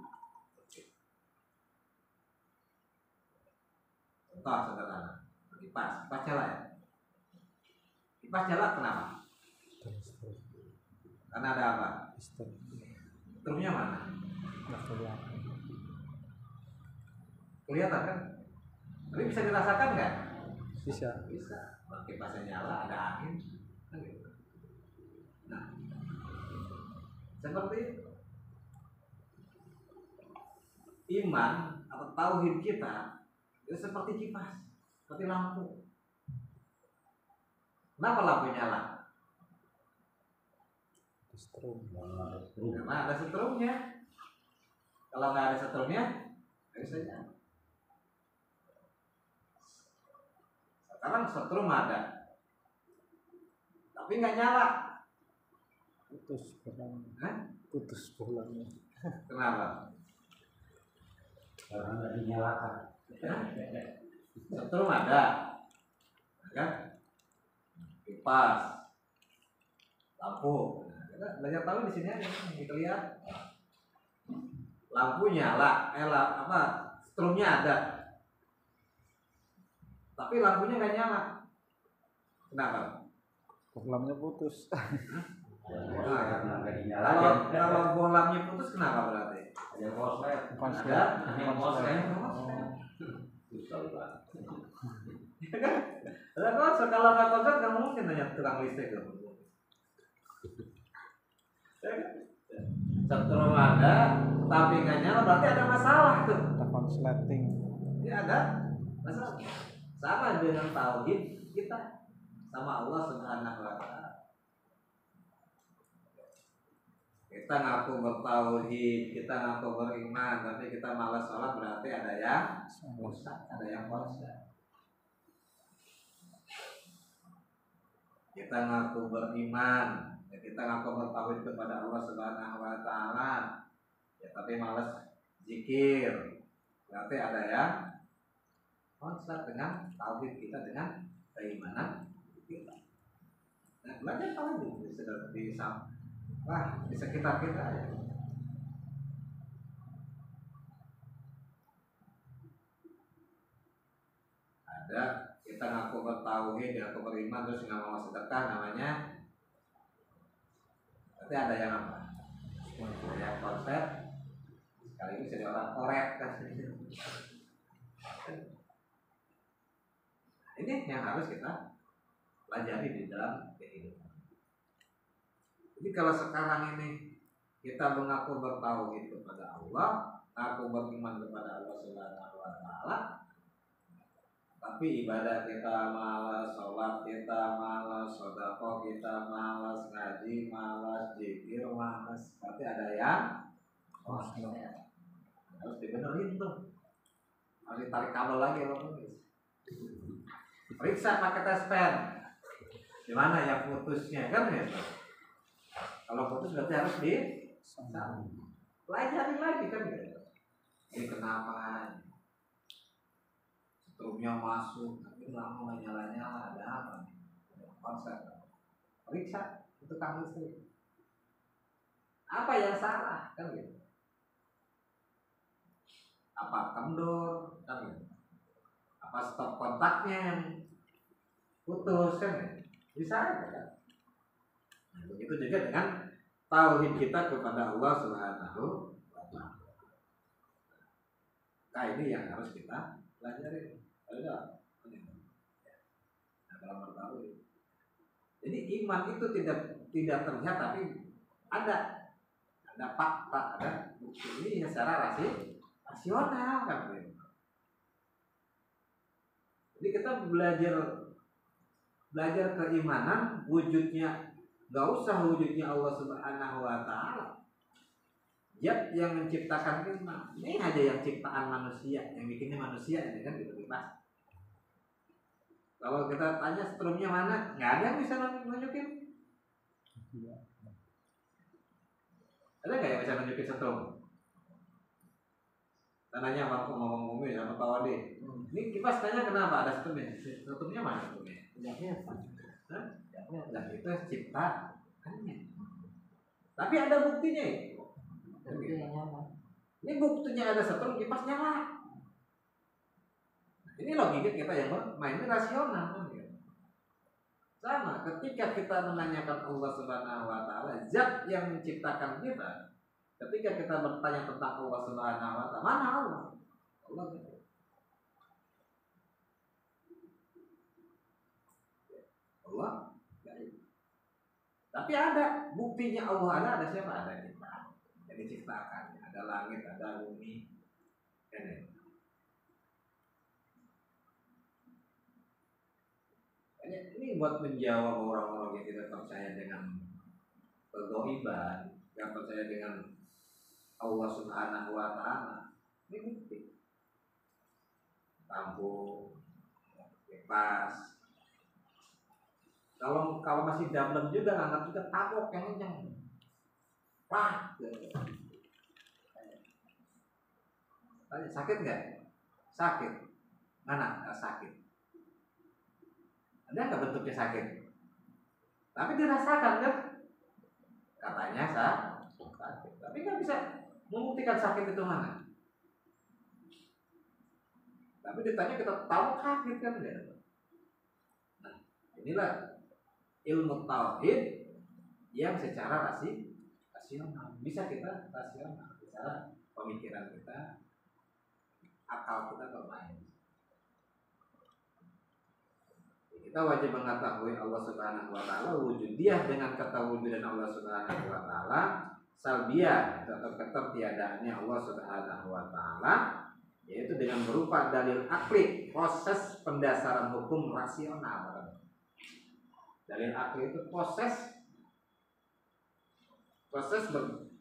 sederhana, kipas jala ya. Kipas jala kenapa? Karena ada apa? Strumnya mana? Kelihatan kan? Tapi bisa dirasakan nggak? Bisa. Kipasnya nyala, ada angin, kan gitu. Nah, seperti itu. Iman atau tauhid kita itu seperti kipas, seperti lampu. Kenapa lampu nyala? Karena ada setrumnya. Kalau nggak ada setrumnya, nggak bisa nyala. Sekarang setrum ada, tapi nggak nyala. Putus bolanya. Kenapa? Karena nggak dinyalakan. Setrum ada, kan? Kipas, lampu. Kita belajar tahu di sini aja, kita lihat. Lampu nyala, setrumnya ada. Tapi lampunya nggak nyala. Kenapa? Lampunya putus. Nggak dinyalakan. Kalau bolamnya putus kenapa berarti? Ada konslet. Susah banget. Ada konslet, kalau nggak konslet nggak mungkin nanya tukang listrik tuh. Setrum ada, tapi nggak nyala berarti ada masalah tuh. Ada konsleting. Ya ada masalah. Sama dengan tauhid kita sama Allah Subhanahu wa Ta'ala. Kita ngaku bertauhid, kita ngaku beriman, tapi kita malas sholat berarti ada yang rusak, ada yang konslet. Kita ngaku beriman, ya kita ngaku bertauhid kepada Allah Subhanahu wa Ta'ala, ya tapi malas zikir, berarti ada yang konslet dengan tauhid kita, dengan keimanan kita. Nah, belajar tauhid di sekitar kita ya. Ada kita ngaku bertauhid, ngaku beriman, terus nggak mau sedekah, namanya berarti ada yang apa? Ada yang konsep, sekaligus jadi orang korek kan. Ini yang harus kita pelajari di dalam kehidupan. Jadi kalau sekarang ini kita mengaku bertauhid kepada Allah, aku beriman kepada Allah Subhanahu wa Ta'ala, tapi ibadah kita malas, sholat kita malas, sedekah kita malas, ngaji malas, zikir malas, berarti ada yang harus dibenerin tuh, harus ditarik kabel lagi loh. Periksa pakai tes pen, gimana ya putusnya kan ya? Kalau putus berarti harus pelajari lagi kan gitu. Ini kenapa? Setrumnya masuk, tapi lama nggak nyala-nyala, ada apa nih? Ada konsep. Periksa itu kamu listrik. Apa yang salah kan gitu? Apa kendor kan gitu? Apa stop kontaknya yang putus kan gitu? Bisa aja kan? Nah, begitu juga dengan tauhid kita kepada Allah Subhanahu wa Ta'ala. Nah, ini yang harus kita pelajari. Nah, dalam bertauhid. Jadi iman itu tidak terlihat, tapi ada fakta, ada bukti ini secara rasional kan. Jadi kita belajar keimanan, wujudnya gak usah wujudnya Allah Subhanahu wa Ta'ala. Zat yang menciptakan iman. Ini aja yang ciptaan manusia, yang bikinnya manusia ini kan gitu bebas. Kalau kita tanya setrumnya mana, nggak ada yang bisa nunjukin. Ada nggak yang bisa nunjukin setrum? Tananya ngomong Umi sama Pak Wadi. Ini kipas tanya kenapa ada setrumnya? Setrumnya mana setrumnya? Nah, itu ciptaannya. Tapi ada buktinya ya. Ini buktinya ada setrum, kipas nyala. Ini logika kita yang mainnya rasional kan ya. Sama ketika kita menanyakan Allah Subhanahu wa Ta'ala, zat yang menciptakan kita. Ketika kita bertanya tentang Allah Subhanahu wa Ta'ala, mana Allah? Allah gitu. Allah gaib. Tapi ada buktinya Allah ada siapa? Ada kita. Yang diciptakan, ada langit, ada bumi. Ini buat menjawab orang-orang yang tidak percaya dengan keghaiban, yang percaya dengan Allah Subhanahu wa Ta'ala. Ini bukti. Lampu, kipas. Kalau masih dablem juga nggak ngerti, kita tabok yang kencang. Wah, sakit nggak? Sakit. Mana? Nggak sakit. Ada nggak bentuknya sakit? Tapi dirasakan kan? Katanya sakit. Tapi nggak bisa membuktikan sakit itu mana. Tapi ditanya kita tahu sakit kan? Nah, inilah ilmu tauhid yang secara rasional. Bisa kita rasional secara pemikiran kita, akal kita bermain. Kita wajib mengetahui Allah Subhanahu wa taala wujudiyah dengan ketawujudan Allah Subhanahu wa taala, salbiyah atau ketertiadaannya Allah Subhanahu wa taala, yaitu dengan berupa dalil akli, proses pendasaran hukum rasional. Dalil akli itu proses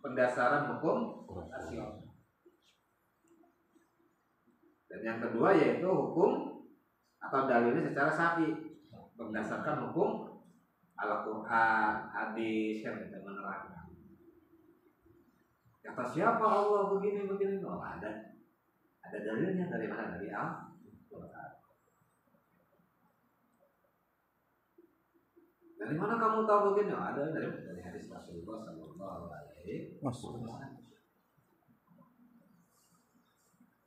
pendasaran hukum rasional. Dan yang kedua yaitu hukum atau dalilnya secara syar'i, berdasarkan hukum Al-Quran, hadis yang kita menerangkan. Kata siapa Allah begini? Oh, ada dalilnya. Dari mana? Dari Al-Quran. Dari mana kamu tahu begini? Oh, ada dari hadis Rasulullah Sallallahu Alaihi Wasallam.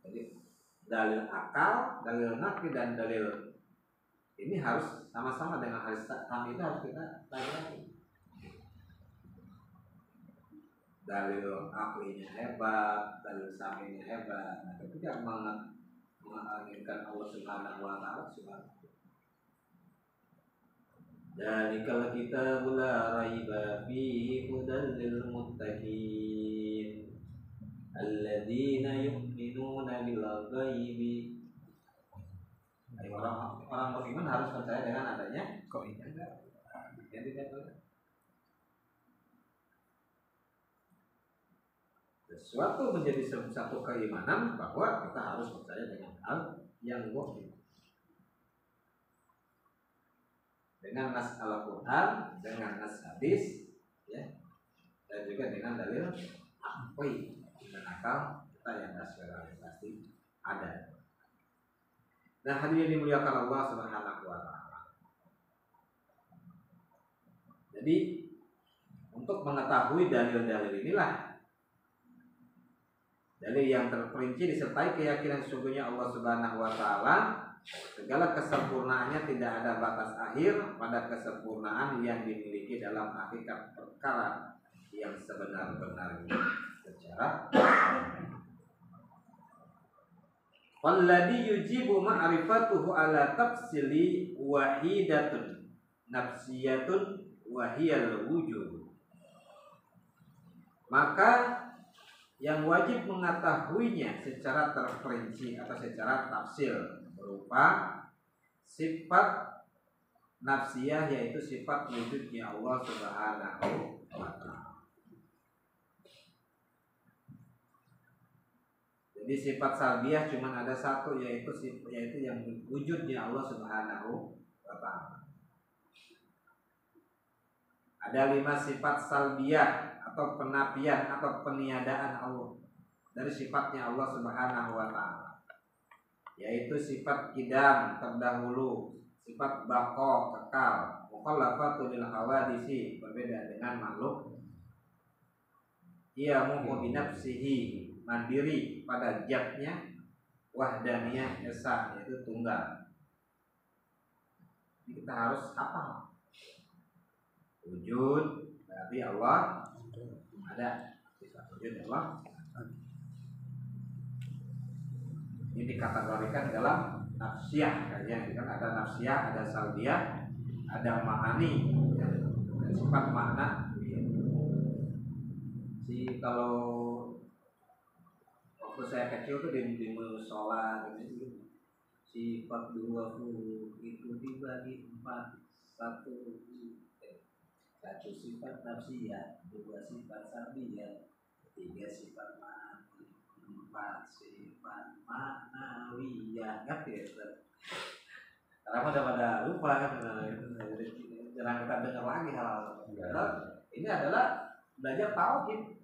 Jadi dalil akal, dalil nakli dan dalil ini harus sama-sama dengan hadis kami itu harus kita pelajari. Dalil aklinya hebat, dalil saminya hebat. Nah, ketika menginginkan Allah Subhanahu wa taala Dzalikal kitabul la raiba fihi hudal lil muttaqin alladzina yu'minuna bil ghaibi. Orang beriman harus percaya dengan adanya kaidah. Jadi sesuatu menjadi satu keimanan bahwa kita harus percaya dengan hal yang gaib. Dengan nas Al-Quran, dengan nas hadis, ya, dan juga dengan dalil akli dan akal kita yang rasional pasti ada. Nah, hadirin dimuliakan Allah Subhanahu wa taala. Jadi untuk mengetahui dalil-dalil inilah, dalil yang terperinci disertai keyakinan sesungguhnya Allah Subhanahu wa taala, segala kesempurnaannya tidak ada batas akhir pada kesempurnaan yang dimiliki dalam hakikat perkara yang sebenar-benarnya secara walladhi yujibu ma'rifatuhu ala tafsili wahidatun nafsiyatun wahiyal wujud. Maka yang wajib mengetahuinya secara terperinci atau secara tafsil berupa sifat nafsiyah, yaitu sifat wujudnya Allah Subhanahu wa ta'ala. Jadi sifat salbiyah cuma ada satu, yaitu yang wujudnya Allah Subhanahu wa ta'ala. Ada 5 sifat salbiyah atau penafian atau peniadaan Allah dari sifatnya Allah Subhanahu wa ta'ala, yaitu sifat qidam terdahulu, sifat baqa kekal, mukhallafatun lil hawadisi berbeda dengan makhluk, ia mu'min binafsihi mandiri pada zatnya, wahdaniyah esa yaitu tunggal. Jadi kita harus hafal wujud dari Allah ada, sifat wujud Allah ini dikategorikan dalam nafsiyah, kan ada nafsiyah, ada salbiyah, ada ma'ani dan sifat makna. Kalau waktu saya kecil tuh di musola gitu, sifat 20 itu dibagi 4, satu sifat nafsiyah, 2 sifat salbiyah, 3 sifat ma'ani, 4 sifat ma'nawiyah. Ngerti ya? Karena udah pada lupa kan, jarang kita dengar lagi hal-hal. Ini adalah belajar tauhid.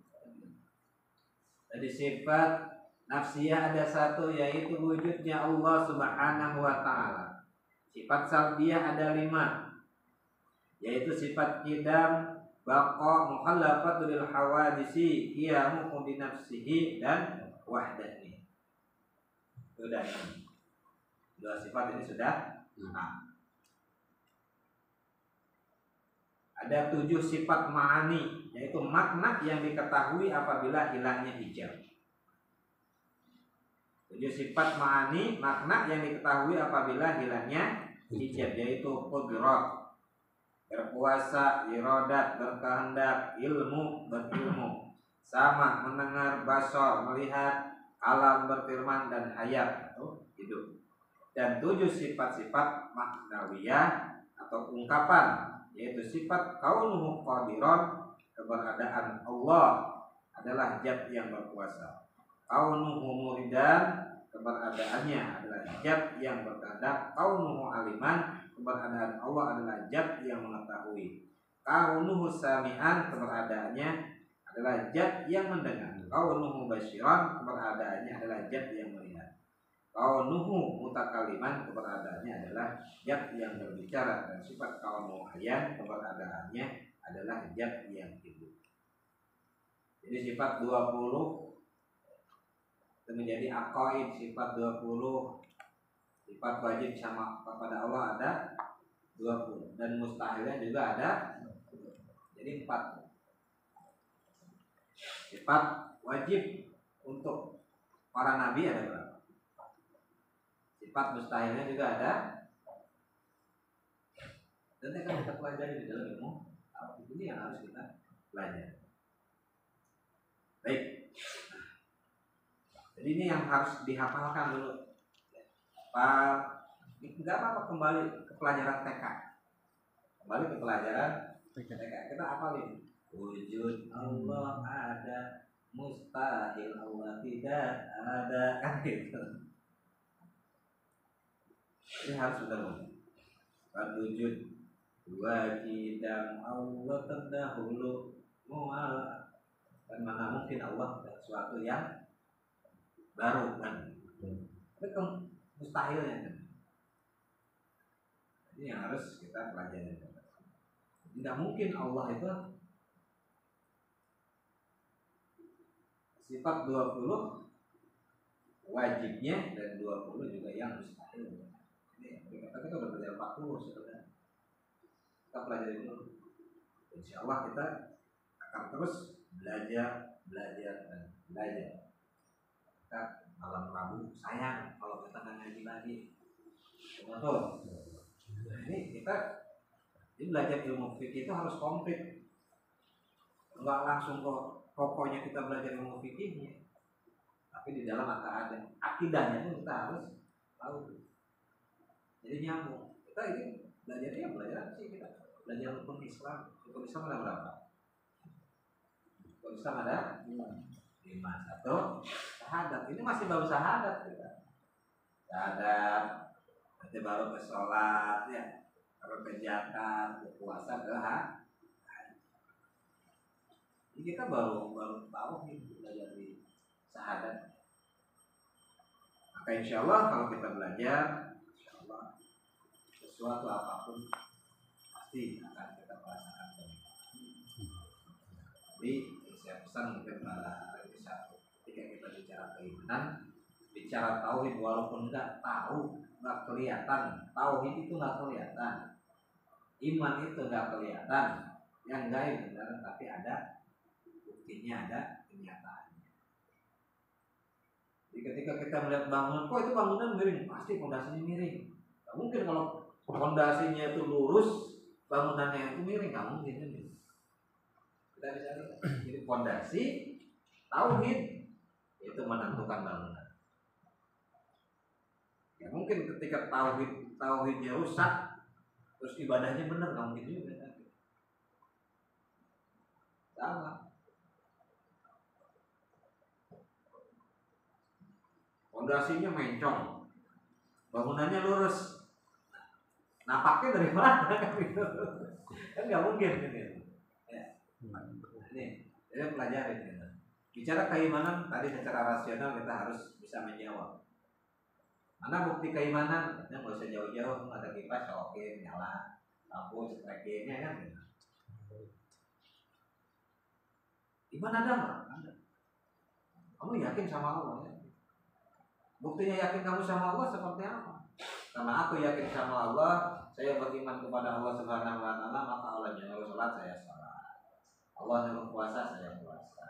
Jadi sifat nafsiyah ada 1, yaitu wujudnya Allah Subhanahu wa ta'ala. Sifat salbiyah ada 5, yaitu sifat qidam, baqa, mukhallafatul lil hawadisi, qiyamu bi nafsihi dan wahdani. Sudah 2 sifat ini sudah. Ada 7 sifat ma'ani, yaitu makna yang diketahui apabila hilangnya hijab. 7 sifat ma'ani, makna yang diketahui apabila hilangnya hijab, yaitu qudrat, berpuasa, iradat, berkehendak, ilmu, berilmu, sama, mendengar, basar, melihat, alam, berfirman, dan hayat, hidup. Dan 7 sifat-sifat maknawiyah atau ungkapan, yaitu sifat kaunuhu qadiran, keberadaan Allah adalah zat yang berkuasa. Kaunuhu muridan, keberadaannya adalah zat yang berkehendak. Kaunuhu aliman, keberadaan Allah adalah zat yang mengetahui. Kaunuhu sami'an, keberadaannya adalah zat yang mendengar. Kaunuhu basyiran, keberadaannya adalah zat yang melihat. Kaunuhu mutakaliman, keberadaannya adalah zat yang berbicara. Dan sifat kaunuhu hayyan, keberadaannya adalah zat yang hidup. Jadi sifat 20 itu menjadi aqaid. Sifat 20 sifat wajib sama kepada Allah ada 20, dan mustahilnya juga ada. Jadi 4 sifat wajib untuk para nabi ada berapa? Sifat mustahilnya juga ada. Dan akan kita pelajari di dalam ilmu. Ini yang harus kita pelajari. Baik. Jadi ini yang harus dihafalkan dulu. Tidak apa-apa, kembali ke pelajaran TK. Kembali ke pelajaran TK. Kita hafalin. Wujud Allah ada, mustahil Allah tidak ada, kan gitu. Ini harus benar. Wujud wajidam Allah terdahulu mu'ala. Dan mana mungkin Allah sesuatu yang baru, kan? Tapi mustahilnya kan? Ini yang harus kita pelajari. Tidak mungkin Allah itu sifat 20 wajibnya dan 20 juga yang mustahil. Kita udah belajar 40 sebenarnya. Kita pelajari dulu. Insya Allah kita akan terus belajar dan belajar. Kita malam Rabu sayang kalau kita nggak ngaji lagi. Betul. Ini kita belajar ilmu fikih itu harus komplit. Enggak langsung ke pokoknya kita belajar ilmu fikihnya. Tapi di dalam ada akidahnya itu kita harus tahu. Jadi nyambung. Kita ini belajar sih kita. Belajar rukun Islam. Rukun Islam ada berapa? Rukun Islam ada 5. 1 syahadat. Ini masih baru syahadat kita. Syahadat. Nanti baru ke sholat ya. Baru ke zakat, ke puasa, ke haji. Jadi kita baru tahu nih belajar di syahadat. Maka insya Allah kalau kita belajar, insya Allah sesuatu apapun pasti akan kita merasakan kenikmatan. Jadi saya pesan mungkin pada ketika kita bicara keimanan, bicara tauhid, walaupun nggak tahu, nggak kelihatan, tauhid itu nggak kelihatan, iman itu nggak kelihatan, yang gaib benar, tapi ada buktinya, ada kenyataannya. Jadi ketika kita melihat bangunan, kok itu bangunan miring, pasti fondasinya miring. Nggak mungkin kalau fondasinya itu lurus, bangunannya itu miring, nggak mungkin kan? Kita bisa lihat. Jadi fondasi tauhid itu menentukan bangunan. Ya mungkin ketika tauhidnya rusak, terus ibadahnya benar, nggak mungkin juga kan? Sama. Fondasinya mencong, bangunannya lurus. Napaknya dari mana kan gitu? Kan nggak mungkin gitu. Ya. Ini pelajari gitu. Bicara keimanan tadi secara rasional kita harus bisa menjawab. Mana bukti keimanan? Kita nggak usah jauh-jauh, ada kipas, oke, nyala, lampu, strekingnya kan. Gitu. Iman ada nggak? Ada. Kamu yakin sama Allah? Ya? Buktinya yakin kamu sama Allah seperti apa? Karena aku yakin sama Allah, saya beriman kepada Allah Subhanahu wa taala, maka Allah nyuruh salat saya salat. Allah nyuruh puasa saya puasa.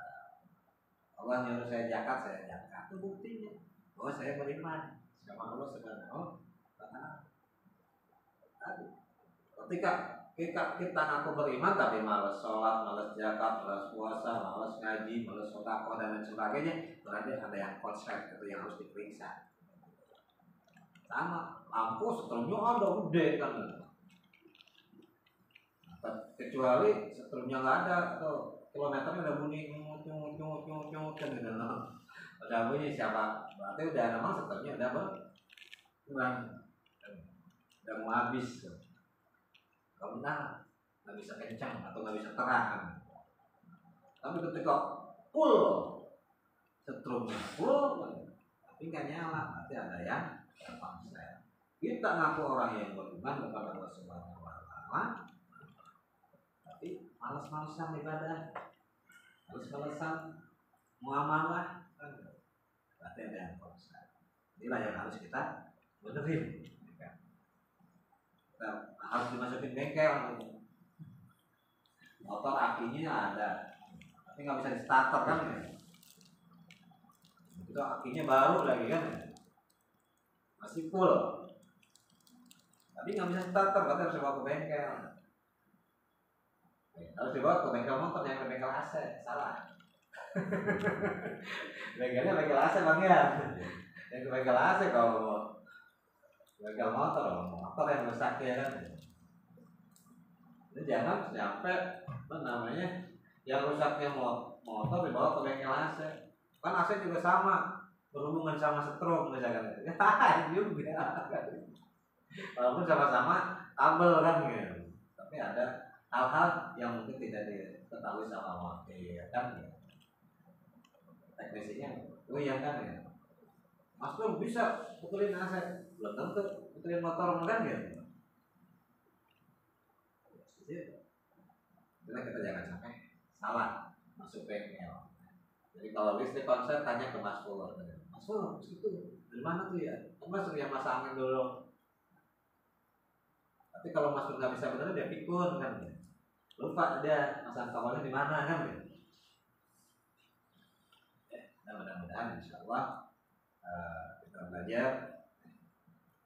Allah nyuruh saya zakat saya zakat. Itu buktinya bahwa saya beriman sama Allah Subhanahu wa taala. Ketika kita ngaku beriman tapi malas sholat, malas zakat, malas puasa, malas ngaji, malas sedekah dan lain sebagainya, berarti ada yang konsep itu yang harus diperiksa. Sama lampu setelahnya ada udah kan, kecuali setelahnya nggak ada atau kilometernya udah bunyi nyut kan gitu, udah bunyi siapa, berarti udah memang setelahnya udah kurang, udah mau habis. Kalau benar nggak bisa kencang atau nggak bisa terang, tapi ketika full setrumnya full tapi nggak nyala, berarti ada yang terpaksa. Kita ngaku orang yang beriman kepada Allah Subhanahu wa taala, tapi malas-malasan ibadah, malas-malasan muamalah, kan berarti ada yang terpaksa. Inilah yang harus kita benerin. Harus dimasukin bengkel, motor akinya ada tapi nggak bisa di starter kan ya? Itu akinya baru lagi kan, masih full tapi nggak bisa starter, berarti harus dibawa ke bengkel. Harus dibawa ke bengkel motor, yang ke bengkel AC. Salah. Bengkelnya bengkel AC bang ya, yang ke bengkel AC. Kalau bengkel motor yang rusak ya kan. Ini jangan sampai yang rusaknya motor dibawa ke bengkel AC. Kan AC juga sama, berhubungan sama setrum misalkan. Ya juga. Walaupun sama-sama kabel kan gitu. Tapi ada hal-hal yang mungkin tidak diketahui sama wakil kan ya. Teknisinya yang kan ya. Mas Pur bisa pukulin AC, belum tentu pukulin motor kan gitu. Jadi kita jangan sampai salah masuk bengkel. Jadi kalau listrik konser tanya ke Mas Pur. Mas Pur, itu dari mana tuh ya? Mas yang masangin dulu. Tapi kalau Mas Pur nggak bisa bener dia pikun kan. Lupa dia masang kawalnya di mana kan. Dan mudah-mudahan insya Allah kita belajar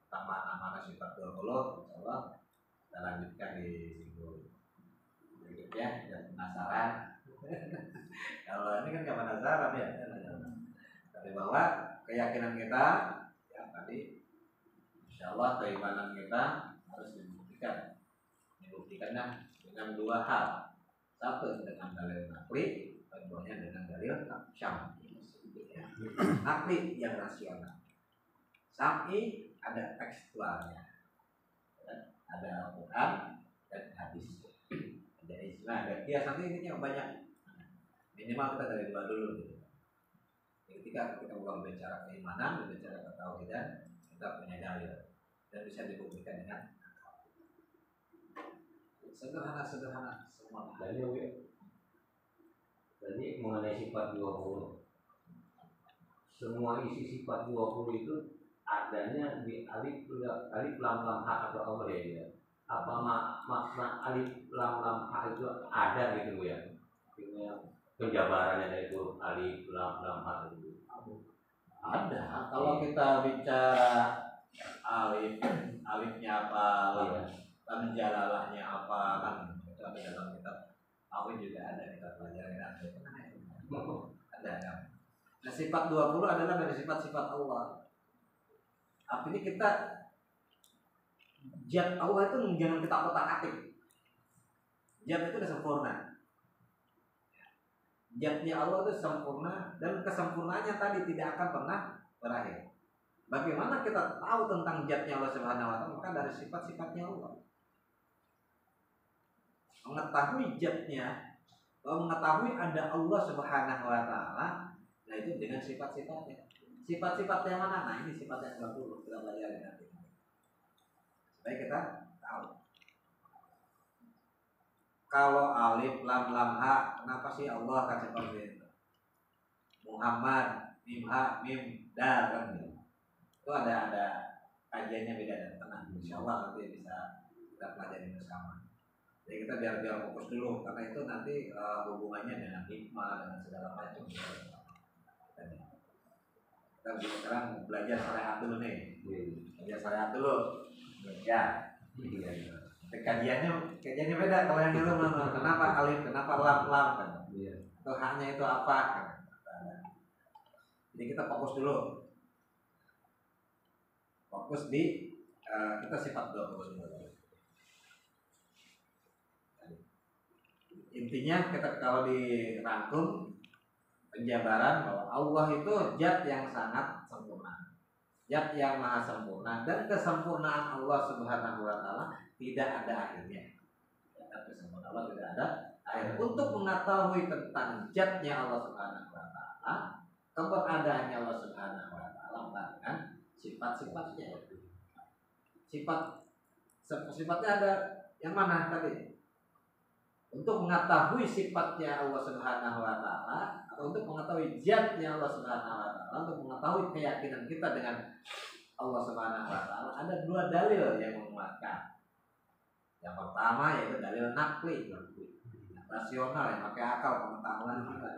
tentang mana-mana sifat 20, insya Allah kita lanjutkan di minggu berikutnya. Dan penasaran kalau ini kan gak penasaran ya, tapi bahwa keyakinan kita ya tadi insya Allah keimanan kita harus dibuktikannya dengan dua hal. Satu dengan dalil nakli, keduanya dengan dalil syar'i. Nakli yang rasional, syar'i ada tekstualnya, ada Al-Quran dan hadis, ada ijma, ada kias. Nanti ini yang banyak, minimal kita dari dua dulu gitu. Ketika kita ulang bicara keimanan, bicara ketauhidan, kita punya dalil dan bisa dibuktikan dengan sederhana semua. Jadi mengenai sifat 20, semua isi sifat 20 itu adanya di alif lam lam ha atau amr ya. Apa makna alif lam lam ha itu ada gitu ya? Penjabarannya dari huruf alif lam lam ha itu ada. Kalau kita bicara alifnya apa, lam jalalahnya apa kan, itu ada dalam kitab. Aku juga ada kita pelajari nanti. Ada kan. Nah, sifat 20 adalah dari sifat-sifat Allah. Artinya kita zat Allah itu jangan kita otak-atik. Zat itu sudah sempurna. Zatnya Allah itu sempurna dan kesempurnaannya tadi tidak akan pernah berakhir. Bagaimana kita tahu tentang zatnya Allah Subhanahu wa taala? Maka dari sifat-sifatnya Allah. Mengetahui zatnya, mengetahui ada Allah Subhanahu wa taala, nah itu dengan sifat-sifatnya. Sifat-sifat yang mana? Nah ini sifat yang 20 kita pelajari nanti. Supaya kita tahu. Kalau alif lam lam ha, kenapa sih Allah kan seperti itu? Muhammad, mim ha, mim dal kan. Itu ada kajiannya beda dan tenang. Insya Allah nanti bisa kita pelajari bersama. Jadi kita biar fokus dulu karena itu nanti hubungannya dengan hikmah dengan segala macam. Kita sekarang belajar syariat dulu nih. Belajar syariat dulu. Ya. Kajiannya beda kalau yang dulu kenapa alif, kenapa lam kan. Itu haknya itu apa kan. Jadi kita fokus dulu. Fokus di kita sifat 20 dulu. Intinya kita kalau dirangkum penjabaran bahwa Allah itu zat yang sangat sempurna, zat yang maha sempurna, dan kesempurnaan Allah Subhanahu wa taala tidak ada akhirnya. Kesempurnaan Allah tidak ada akhir. Untuk mengetahui tentang zatnya Allah Subhanahu wa taala, keberadaannya Allah Subhanahu wa taala, bahkan sifat-sifatnya. Sifatnya ada yang mana tadi? Untuk mengetahui sifatnya Allah Subhanahu wa taala atau untuk mengetahui zatnya Allah Subhanahu wa taala, untuk mengetahui keyakinan kita dengan Allah Subhanahu wa taala, ada dua dalil yang menguatkan. Yang pertama yaitu dalil nakli, rasional yang pakai akal pengetahuan kita.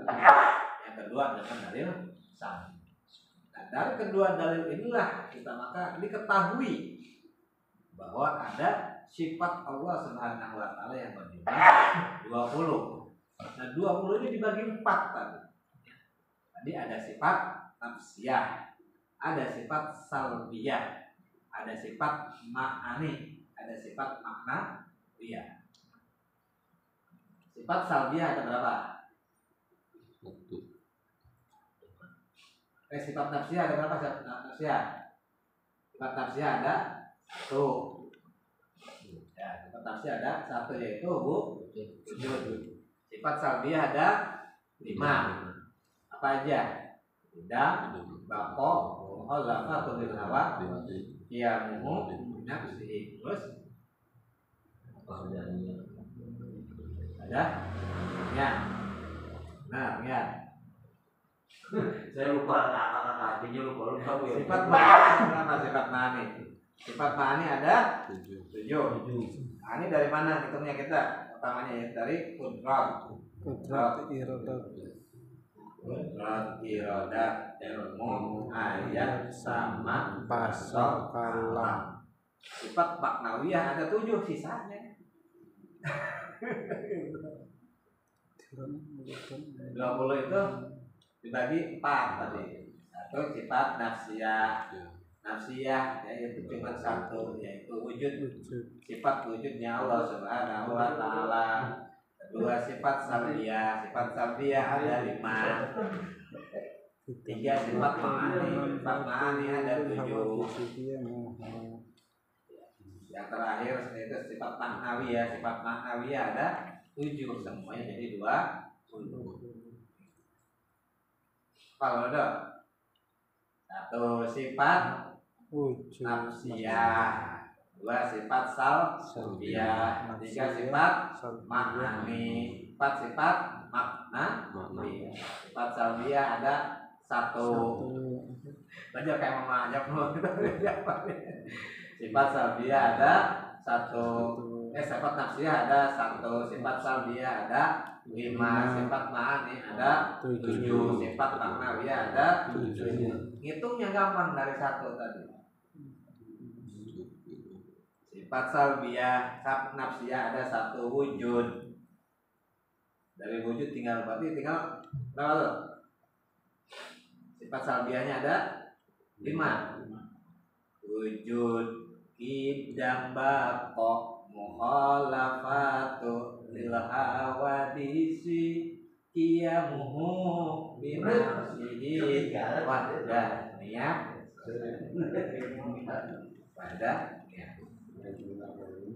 Yang kedua adalah dalil syar'i. Nah, dari kedua dalil inilah kita maka diketahui bahwa ada sifat Allah Subhanahu wa taala yang berjumlah 20. Nah, 20 ini dibagi 4 tadi. Tadi ada sifat nafsiyah, ada sifat salbiyah, ada sifat ma'ani, ada sifat maknawiyah. Sifat salbiyah ada berapa? Sifat nafsiyah ada berapa? Sifat nafsiyah ada 1. Ya, sifat nafsi ada 1 yaitu wujud. Sifat salbiyah ada 5. Apa aja? Tidak, bako, mukhalafa, tulil hawa, qiyamuhu, nafsihi. Terus ada? Ya. Nah, ya. Saya lupa artinya lupa. Sifat ma'ani, sifat ma'ani. Sifat ma'ani ada 7. Nah, ini dari mana hitungnya kita? Pertamanya ya dari kudrat iradat ilmu ayat sama basal kalam. Sifat maknawiyah ada 7 sisanya. 20 itu dibagi 4 tadi. 1 sifat nafsiyah yaitu cuma 1 yaitu wujud, sifat wujudnya Allah Subhanahu wa taala. Kedua sifat salbiyah ada 5. 3 sifat ma'ani ada 7. Yang terakhir itu sifat maknawiyah ada 7, semuanya jadi 20. Kalau ada 1 sifat nafsiyah, 2 sifat salbiyah, 3 sifat ma'ani, 4 sifat maknawiyah. Sifat salbiyah ada 1. Belajar kayak mama aja Sifat salbiyah ada 1. Sifat nafsiyah ada 1. Sifat salbiyah ada 5. Sifat ma'ani ada 7. Sifat maknawiyah ada 7. Hitungnya gampang dari 1 tadi. Sifat salbiyah, nafsiyah ada 1 wujud. Dari wujud tinggal berapa tuh? Sifat salbiyahnya ada 5. Wujud, idam, bako, mukhalafatu lil hawadisi, qiyamuhu binafsihi wahdaniyah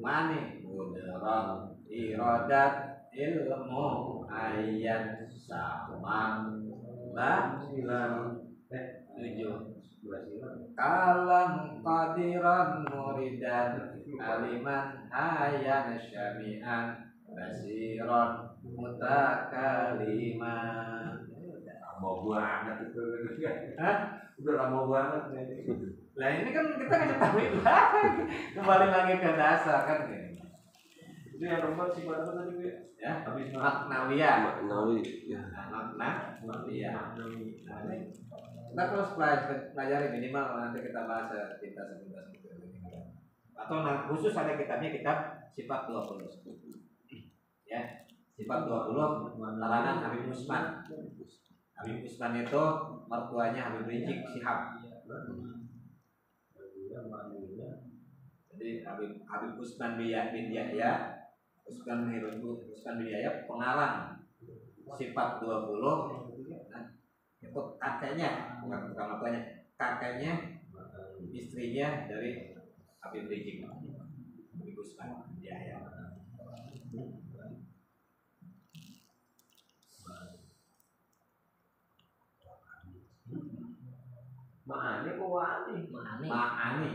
mani mudrak iradat ilmu ayat sama kalam qadiran muridan aliman hayan syami'an basiran mutakaliman. Lama banget itu. Hah? Udah lama banget nih. Nah ini kan kita ketahui kembali lagi ke dasar kan gini. Itu yang nomor sifat apa tadi Bu? Ya, maknawiyah. Maknawi ya. Maknawiyah. Kita terus pelajari minimal nanti kita bahas kita sepintas atau khusus ada kitabnya, kitab sifat 20. Ya, sifat 20 karangan Habib Usman. Habib Usman itu mertuanya Habib Rizik Syihab. Jadi Habib Usman bin Yahya, Usman bin Yahya pengarang sifat 20. Itu kakeknya, bukan mertuanya, kakeknya istrinya dari Habib Rizik, Habib Usman bin Yahya. Ma'ani kok wani? Ma'ani.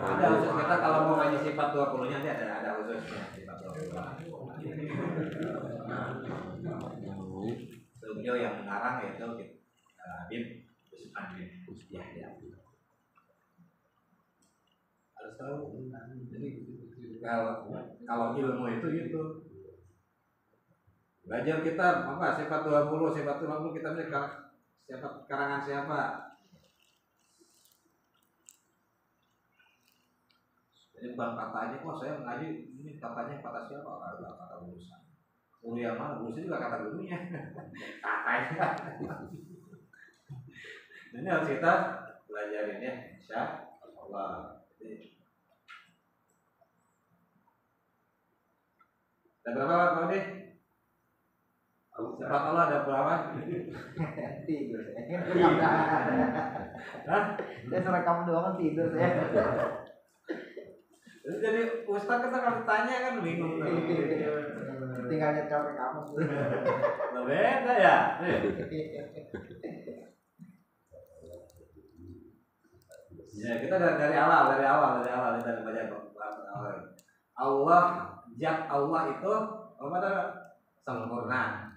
Ada khusus kita kalau mau ngaji sifat 20-nya nanti ada khususnya sifat 20. Beliau yang mengarang yaitu Habib Usman bin Yahya. Harus tahu. Jadi kalau ilmu itu belajar kita apa sifat 20 kita beli siapa karangan siapa. Jadi bukan katanya kok saya mengaji ini katanya kata siapa, ada kata urusan. Guru yang mana? Guru saya juga kata gurunya. Katanya. Ini harus kita pelajarin ya, insya Allah. Ada berapa Pak Ode? Sifat Allah ada berapa? Tidur saya. Hah? Saya serekam doang tidur saya. Jadi Ustaz kita kalau tanya kan bingung tuh. Tinggal nyetel rekaman. Nah, beda ya. Ya kita dari awal kita baca awal. Allah, zat Allah itu apa tadi? Sempurna.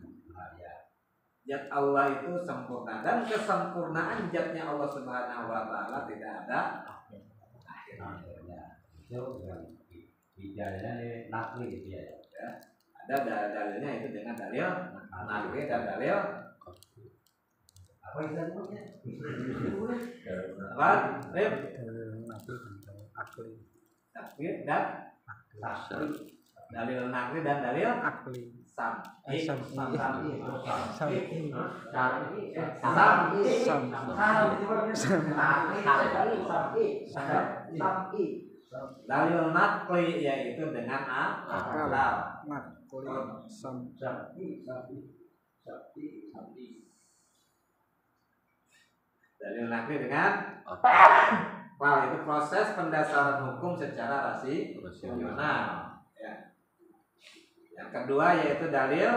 Zat Allah itu sempurna dan kesempurnaan zatnya Allah Subhanahu wa taala tidak ada akhirnya. Dalilnya nakli gitu ya. Ada dalilnya itu dengan dalil nakli dan dalil Apa istilahnya? apa? Akli. Nakli dan dalil nakli dan dalil Akli. sam'i. Dalil nakli yaitu dengan akal. Dalil nakli dengan akal itu proses pendasaran hukum secara rasional. Yang kedua yaitu dalil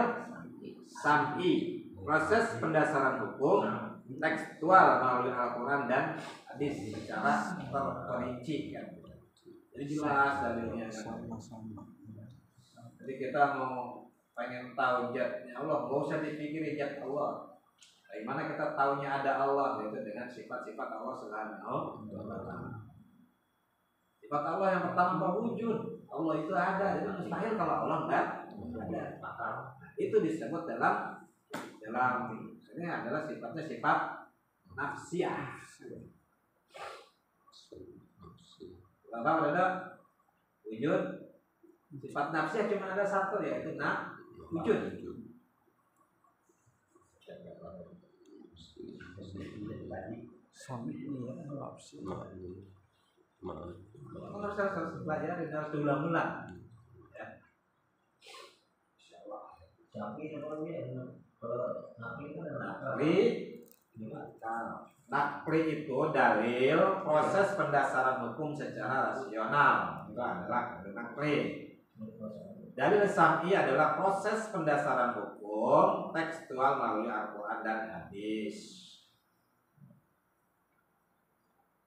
sam'i, proses pendasaran hukum tekstual melalui Al-Quran dan hadis secara terperinci kan. Jadi jelas dalilnya. Jadi kita mau pengen tahu zatnya Allah, nggak usah dipikirin zat Allah. Dari mana kita tahunya ada Allah? Yaitu dengan sifat-sifat Allah Subhanahu wa taala. Sifat Allah yang pertama wujud. Allah itu ada, jadi mustahil kalau Allah enggak ada. Itu disebut dalam ini adalah sifatnya sifat nafsiyah. Bapak ada wujud. Sifat nafsiyah cuma ada satu yaitu wujud. Harus belajar dan harus diulang-ulang. Ya. Insyaallah. Nakli itu dalil proses pendasaran hukum secara rasional. Itu adalah nakli. Dalil sam'i adalah proses pendasaran hukum tekstual melalui Al-Quran dan hadis.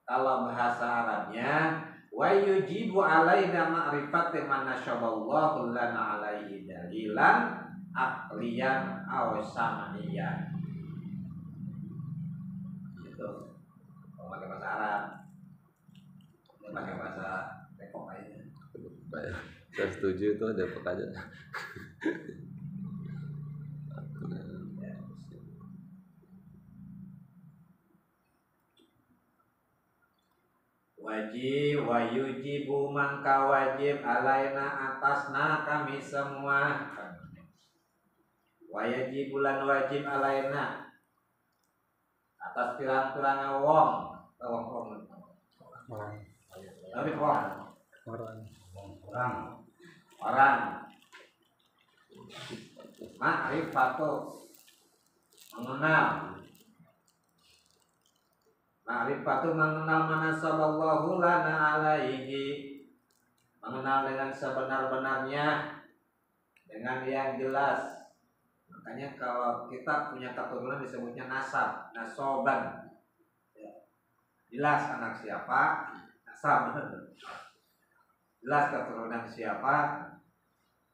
Kalau bahasa Arabnya wa yujibu alaina ma'rifati man nasyaballahu lana alaihi dalilan aqliyan aw sam'iyan. itu. Kalau pakai bahasa Arab, dia pakai bahasa Depok aja. Saya setuju itu Depok aja. Wajib wa yujibu mangka wajib alaina atasna kami semua. Wajib bulan wajib alaina atas pirang-pirang wong tapi orang ma'rifatu mengenal mana sallallahu lana alaihi, mengenal dengan sebenar-benarnya, dengan yang jelas. Makanya kalau kita punya keturunan disebutnya nasoban, jelas anak siapa, nasab, jelas keturunan siapa.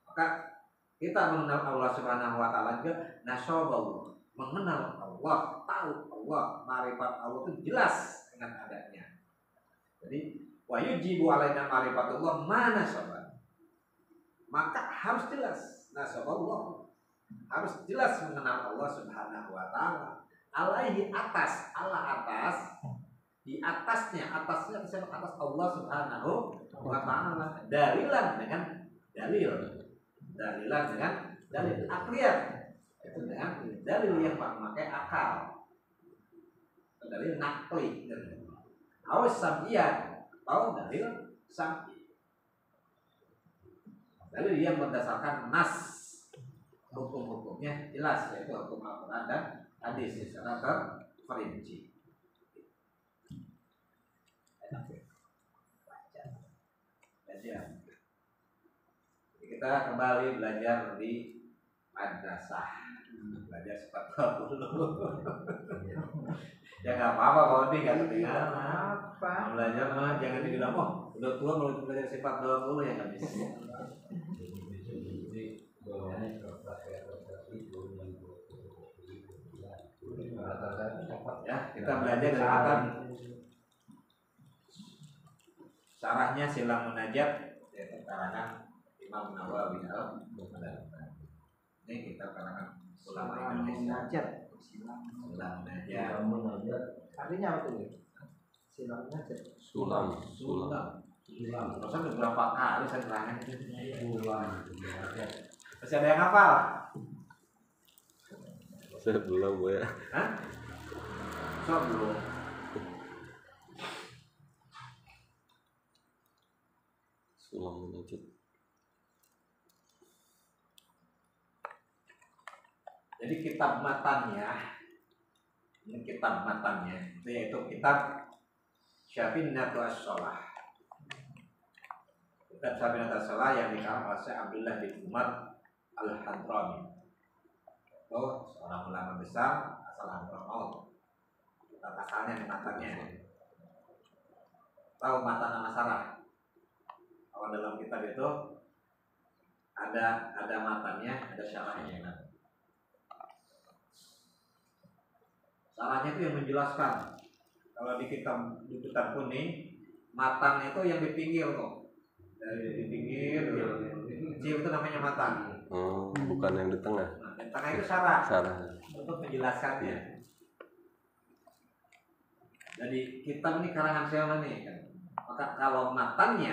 Maka kita mengenal Allah Subhanahu Wa Taala juga nasoballah, mengenal Allah, tahu Allah, ma'rifat Allah itu jelas dengan adanya. Jadi wa yujibu alaina ma'rifatullah mana sobat, maka harus jelas nasaballah, harus jelas mengenal Allah Subhanahu Wa Taala. Alaihi atas, Allah atas, di atasnya disebut atas Allah Subhanahu Wa Taala. Dalilan dengan dalil, dalilan dengan dalil akliyah, itu dengan dalil yang memakai akal, dalil nakli, awas sam'iyah, atau dalil sam'i, dalil yang berdasarkan nas, hukum-hukumnya jelas, yaitu hukum Al-Quran dan hadis secara terperinci. Kita kembali belajar di madrasah, belajar sepat dulu. Ya nggak apa-apa kalau ini nggak ketinggalan. Mau belajar mah jangan dibilang udah tua mau belajar sifat doang dulu ya nggak bisa. Ya kita belajar dari matan syarahnya Silam Munajat, yaitu karangan Imam Nawawi al-Muqaddas. Ini kita karangan ulama Indonesia. Silam Munajat. Artinya apa tuh? Silam Munajat. Sulam. Terus beberapa kali saya terangkan itu. Masih ada yang hafal? Saya belum ya. Hah? So belum. Sulam Munajat. Jadi kitab matannya, ini kitab matannya, itu yaitu kitab Syafinatu As-Shalah. Kitab Syafinatu As-Shalah yang dikarang oleh Syekh Abdullah bin Umar Al-Hadrami. Itu seorang ulama besar asal Hadramaut. Kitab asalnya di matannya. Tahu matan nama Sarah? Kalau dalam kitab itu ada matannya, ada syarahnya. Syarahnya itu yang menjelaskan. Kalau di kitab kuning, matan itu yang di pinggir kok. Dari di pinggir, kecil itu namanya matan. Oh, bukan yang di tengah. Nah, yang tengah itu syarah. Untuk menjelaskannya. Jadi kitab ini karangan siapa nih kan? Maka kalau matan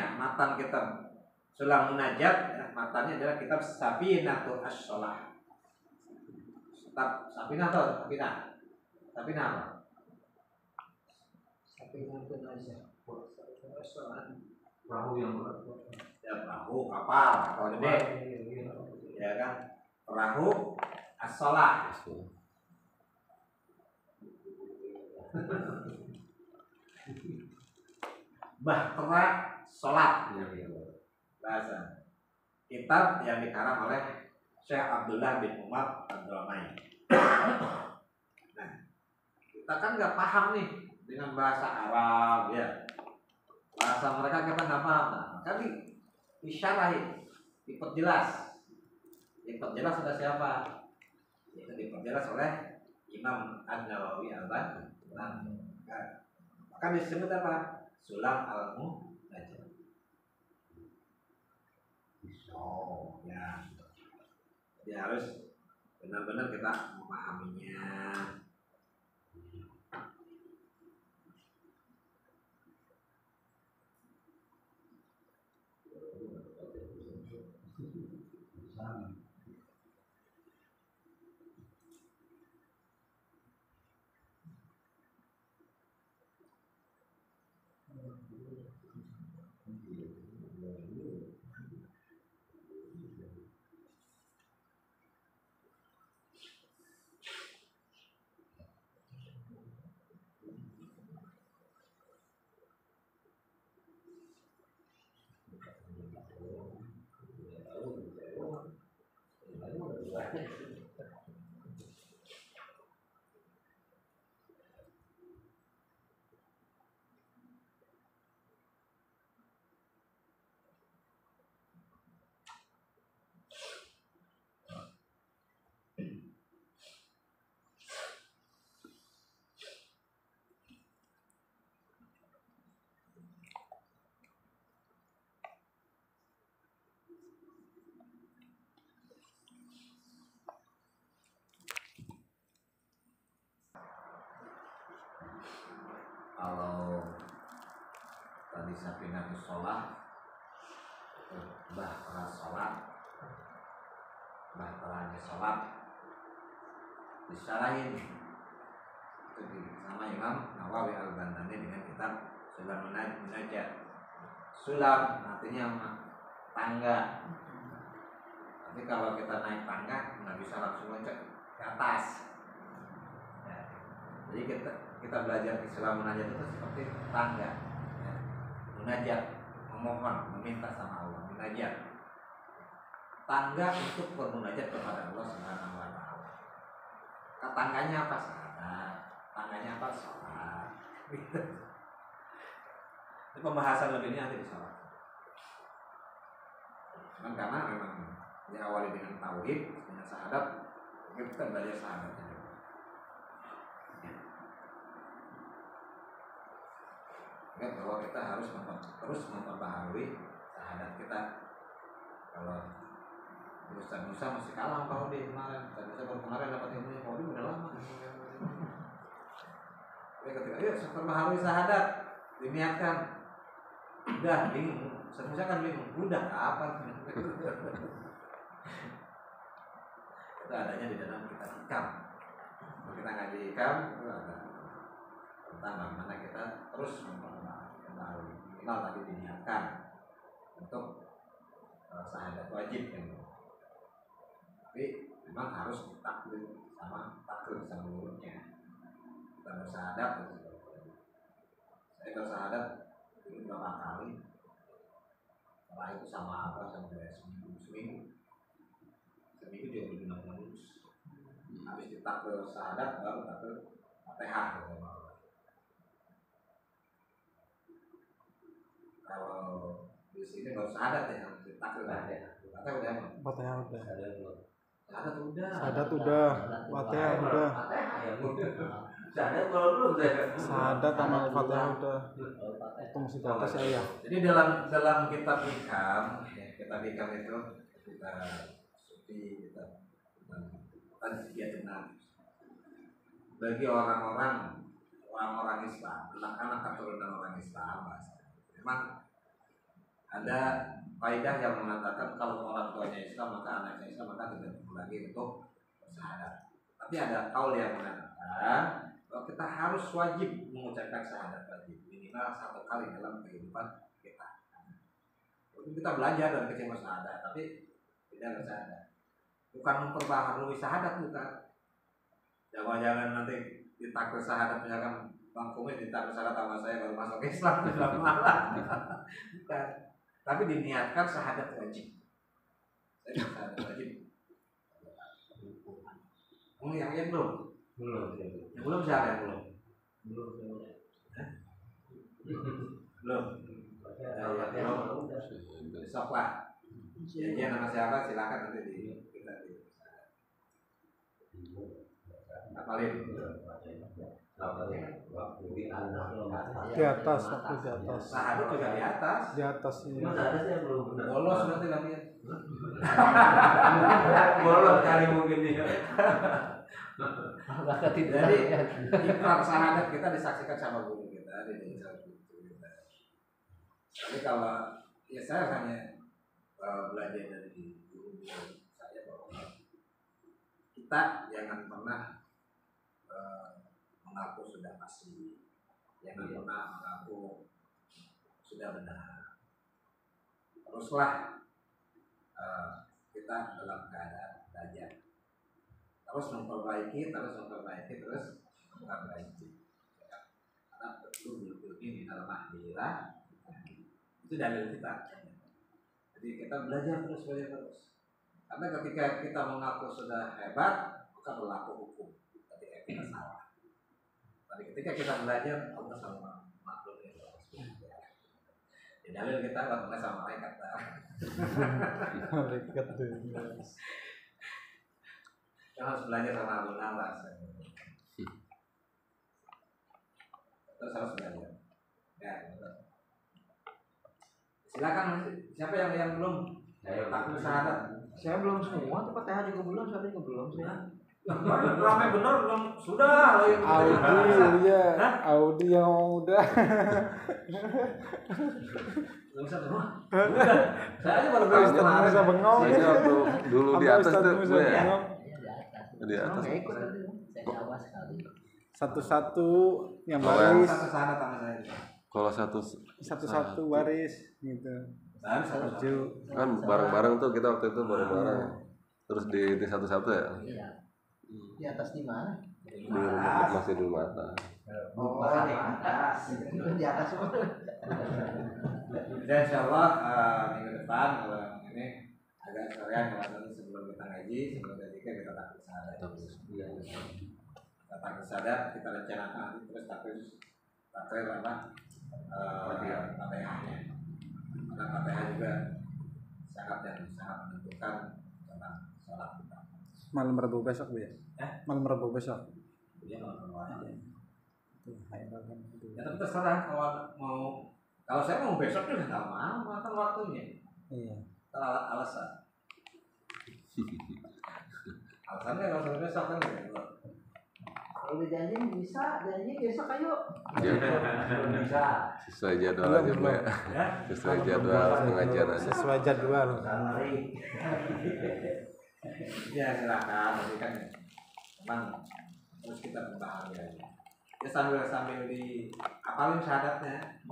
kitab Sulam Munajat, ya, matannya adalah kitab Syafinatu As-Shalah. Kitab Syafinah atau Syafinah? Syafinah apa? Syafinah itu aja. Perahu yang berat. Ya perahu, kapal, kapal gede. Ya kan? Perahu As-Shalah. Bahtera sholat bahasa kitab yang dikarang oleh Syekh Abdullah bin Umar Ad-Dramai. Nah, kita kan nggak paham nih dengan bahasa Arab ya, bahasa mereka kita nggak paham. Nah, maka disyarahi, diperjelas oleh siapa? Itu diperjelas oleh Imam An-Nawawi Al-Bani. Maka disebut apa? Sulam al-munajat. Oh ya, jadi harus benar-benar kita memahaminya. Kalau tadi Safinatus sholat, bahtera sholat, bahteranya sholat, disarahin itu sama Imam Nawawi Al-Bandani dengan kitab Sulam Munajat. Sulam artinya tangga. Tapi kalau kita naik tangga nggak bisa langsung loncat ke atas. Ya. Jadi kita belajar Islam munajat itu seperti tangga. Ya. Munajat, memohon, meminta sama Allah. Munajat, tangga untuk bermunajat kepada Allah Subhanahu Wa Taala. Tangganya apa? Salat. Tangganya apa? Sholat. Ini pembahasan lebihnya nanti di sholat. Karena memang diawali dengan tauhid, dengan syahadat, kita belajar syahadatnya. Ingat bahwa kita harus terus memperbaharui syahadat kita. Kalau Ustaz Musa masih kalah kalau di kemarin, Ustaz Musa baru kemarin dapat ilmunya, kalau dia udah lama. Tapi ketika yuk memperbaharui syahadat, diniatkan, udah bingung. Ustaz Musa kan bingung, udah kapan? Itu adanya di dalam kitab hikam. Kalau kita ngaji hikam itu ada tentang bagaimana kita terus memperbaharui. Minimal tadi diniatkan untuk syahadat wajib kan. Tapi memang harus ditaklid sama mulutnya. Kita bersyahadat, saya bersyahadat itu berapa kali? Setelah itu sama apa sampai seminggu dia udah bilang lulus. Habis ditaklid syahadat baru taklid Fatihah. Kalau di sini baru syahadat ya, ditaklid Fatihah. Fatihah udah. Syahadat udah. Fatihah udah. Fatihah ya udah. Syahadat belum deh. Syahadat sama Fatihah udah. Itu mesti di atas ya. Jadi dalam kitab hikam, ya, kitab hikam itu kita suci, kita benar. Bagi orang-orang Islam, anak-anak keturunan orang Islam, memang ada kaidah yang mengatakan kalau orang tuanya Islam maka anaknya Islam maka tidak perlu lagi untuk bersyahadat. Tapi ada kaul yang mengatakan bahwa kita harus wajib mengucapkan syahadat wajib minimal 1 kali dalam kehidupan kita. Kita belajar dari kecil bersyahadat, tapi tidak bersyahadat. Bukan memperbaharui syahadat, bukan. Jangan-jangan nanti ditaklid syahadat, misalkan Bang Kumis ditaklid syahadat sama saya baru masuk Islam dalam malam. Bukan. Tapi diniatkan syahadat wajib. Syahadat wajib. Yang belum? Belum siapa yang belum? Belum. Besok lah. Janjian nama siapa silakan nanti kita apalin. Di atas, waktu di atas. Syahadat juga di atas. Di atas ini. Mas ada sih yang belum benar. Bolos nanti kami. Bolos kali mungkin dia. Jadi ikrar syahadat kita disaksikan sama guru kita di desa kita. Tapi kalau ya saya hanya belajar dari guru saya bahwa kita jangan pernah mengaku sudah pasti, jangan pernah mengaku sudah benar. Teruslah kita dalam keadaan belajar. Terus memperbaiki, terus memperbaiki. Karena betul-betul ini dalam akhirat itu dalil kita. Jadi kita belajar terus. Karena ketika kita mengaku sudah hebat, maka berlaku hukum. Ketika kita salah. Tapi ketika kita belajar, Allah sama makhluk itu. Di dalil kita Allah sama malaikat. Malaikat dunia. Kita harus belajar sama Abu Nawas. Terus harus belajar. Ya, betul. Silakan siapa yang belum? Saya takut syahadat. Saya belum semua, tuh PTH juga belum, saya juga belum sih. Ramai bener belum? Sudah loh yang Audi ya. Audi yang udah. Belum bisa semua. saya aja baru Ustaz Musa bengong. Saya dulu di atas tuh gue ya. bengong. Di atas. Nggak ikut tadi. Saya awal sekali. Satu-satu yang Kalau baris. Satu syahadat sama saya. Kalau Satu-satu baris gitu. Maju. kan bareng-bareng tuh kita waktu itu bareng-bareng. Terus di satu-satu ya. Iya. Di atas di mana? Di rumah masih di mata. Oh, di atas. Di atas semua. Dan insyaallah minggu depan kalau ini agak sorean kalau nanti sebelum kita ngaji, sebelum kita takut syahadat. Kita takut syahadat, kita rencanakan terus takut apa? Fatihahnya. Karena Fatihah juga sangat menentukan tentang sholat kita. Malam Rabu besok Bu ya? Malam Rabu besok. Dia kalau Itu. ya tapi terserah kalau saya mau besok juga nggak mau makan waktunya. Iya. Alasan. Alasannya kalau saya besok kan gitu. Kalau dijanji bisa, janji besok ayo. bisa. Sesuai jadwal aja Bu ya. Sesuai jadwal pengajian aja. Sesuai jadwal. Ya silakan, tapi kan memang terus kita berbahagia. Ya sambil di apalin syahadatnya.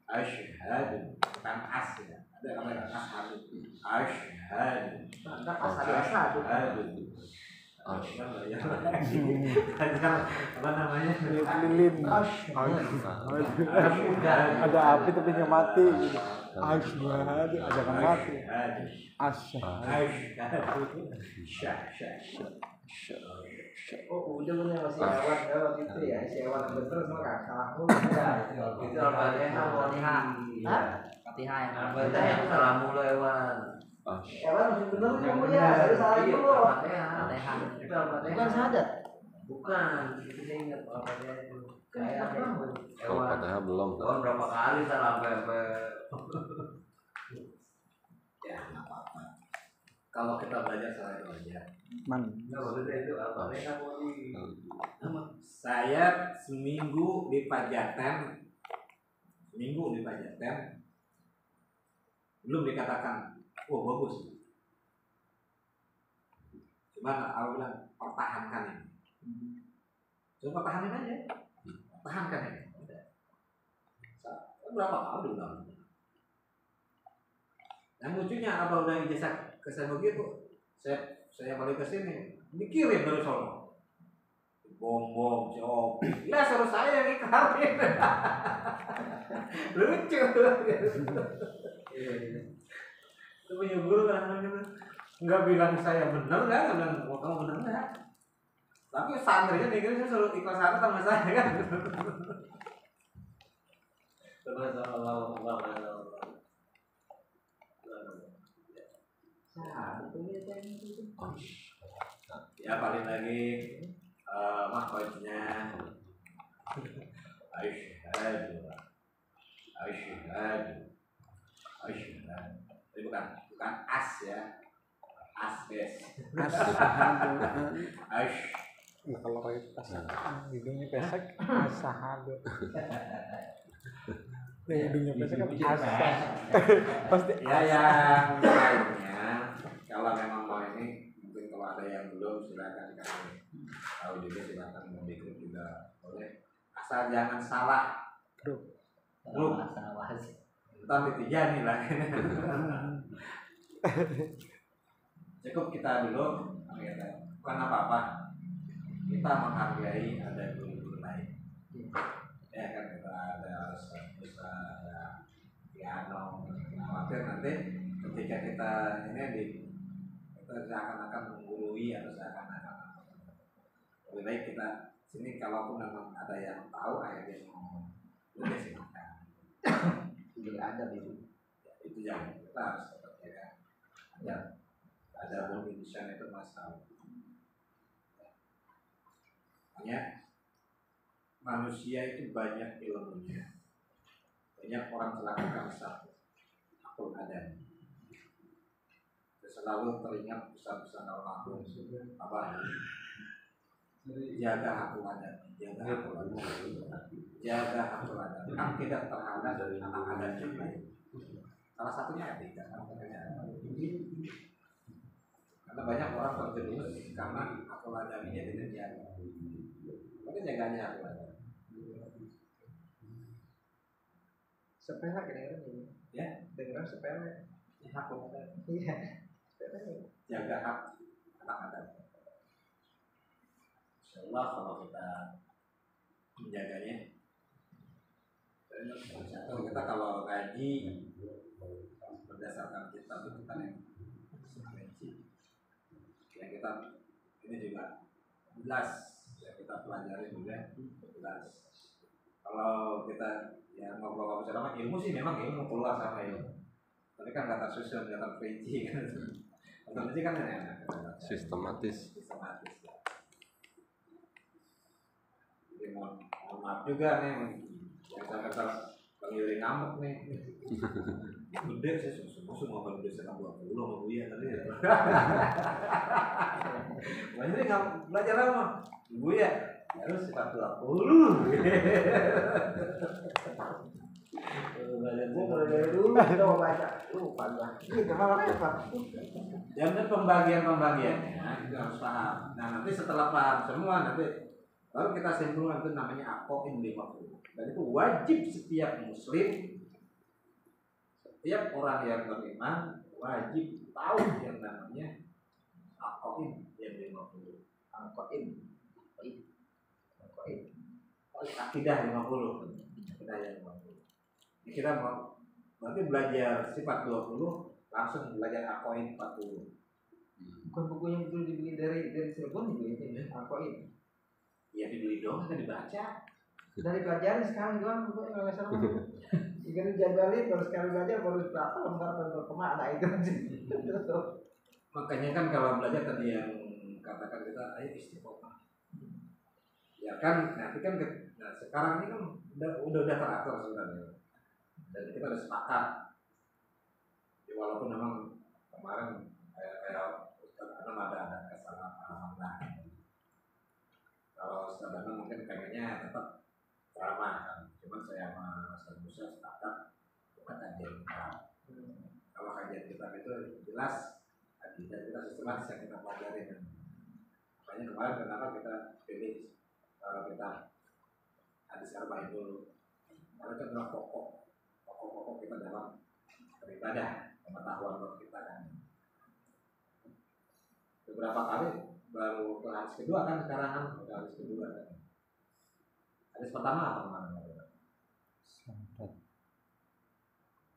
Asyhadu bukan as ya. Ada namanya asyhadu. Asyhadu. Enggak asal-asal. Apa namanya? Lilin. Ada api tapi nggak mati. Asyhadu ada kan mati. Oh, udah bener masih lewat gitu ya. Si lewat bener semua kakak. Itu Al-Fatihah. Fatihah yang Al-Fatihah yang salah mulu Ewan. Ewan masih bener kamu ya, harus salah dulu. Al-Fatihah. Itu Al-Fatihah. Bukan syahadat. Bukan, itu saya ingat Al-Fatihah itu. Kayak itu. Kalau Fatihah belum. Ewan berapa kali salah sampai Ya, nggak apa-apa. Kalau kita belajar salah itu aja. Enggak maksudnya itu Al-Fatihah Saya seminggu di Pajaten belum dikatakan bagus. Cuma Allah bilang pertahankan ini. Coba pertahanin aja. Pertahankan ini. Berapa kali diulang? Yang lucunya apa udah ijazah ke saya begitu, saya balik ke sini, dikirim dari Solo. Bom, Opi. Lah suruh saya yang ikrarin. Lucu. Itu punya guru kan nggak bilang saya benar nggak bilang kamu benar nggak. Tapi santrinya mikirnya saya selalu ikhlas syahadat sama saya kan. Terus Allah. Ya paling lagi makhluknya Aisyah Tapi bukan as ya. As guys. As. Ya, kalau kayak pas hidungnya pesek asahado. Nah, hidungnya pesek kan asa. Pasti Ya yang lainnya kalau memang mau ini mungkin kalau ada yang belum silakan kami tahu juga, silakan mau ikut juga boleh, asal jangan salah grup ntar ditijani lah. Cukup kita dulu bukan apa-apa, kita menghargai ada guru-guru lain ya kan, kita ada bisa ada piano, khawatir nanti ketika kita ini kita seakan-akan menggurui atau seakan-akan lebih baik kita sini kalaupun memang ada yang tahu akhirnya ngomong udah silakan. tidak ada itu. Itu yang kita harus tetap jaga. Ada mungkin di sana itu masalah. Makanya manusia itu banyak ilmunya, banyak orang melakukan satu akul ada. Selalu teringat pesan-pesan almarhum apa? Jaga akul ada, jaga akul ada, jaga akul ada. Kan tidak terhadap anak adat yang lain. Salah satunya etika, karena banyak orang terjerumus karena akul adaminya tidak dijaga. Maka jaganya akul ada. Sepele kadang-kadang ini. Ya, Dengar sepele. akul ada. Iya. Sepele. Jaga hak anak adat. Insyaallah kalau kita menjaganya. Satu, kita kalau ngaji berdasarkan kitab itu kan yang kita ini juga jelas ya, kita pelajari juga jelas. Kalau kita ya ngobrol sama ilmu sih memang ilmu keluar sama ilmu, tapi kan nggak tersusun, nggak terperinci kan. Terperinci kan enak. Sistematis. Ya. Jadi mohon maaf juga nih yang kata pengiring ngamuk nih. Gede sih semua kalau bisa 20 sama Buya tadi ya. Banyak nggak belajar lama Buya harus 40. Belajar dulu kita mau baca lupa lah. Itu malah apa? Yang pembagiannya itu harus paham. Nah nanti setelah paham semua nanti baru kita simpulkan itu namanya aqaid 50. Dan itu wajib setiap muslim, setiap orang yang beriman wajib tahu yang namanya aqaid yang 50. Aqaid akidah 50. Akidah yang 50. Ini kita mau berarti belajar sifat 20 langsung belajar aqaid 40. Bukan buku yang betul dibikin dari Cirebon itu ya, Aqaid. Ya dibeli dong, kita dibaca. Dari pelajaran sekarang doang buku yang nggak sama. Jika dijadwalin baru sekali belajar baru berapa lembar baru kemana itu. Makanya kan kalau belajar tadi yang katakan kita ayo istiqomah. Ya kan nanti kan nah sekarang ini kan udah teratur sebenarnya. Dan kita udah sepakat. Ya, walaupun memang kemarin kayak Ustaz Anam ada kesalahan lah. Kalau Ustaz Anam mungkin pengennya tetap ceramah kan. Cuman saya sama Ustaz Musa sepakat bukan kajian kitab. Kalau kajian kitab itu jelas akidah kita sistematis yang kita pelajari kan. Makanya kemarin kenapa kita pilih kita hadis arba'in dulu. Karena itu adalah pokok kita dalam beribadah, pengetahuan buat kita kan. Beberapa kali baru ke hadis kedua kan sekarang kan hadis kedua kan. Hadis pertama apa kemarin?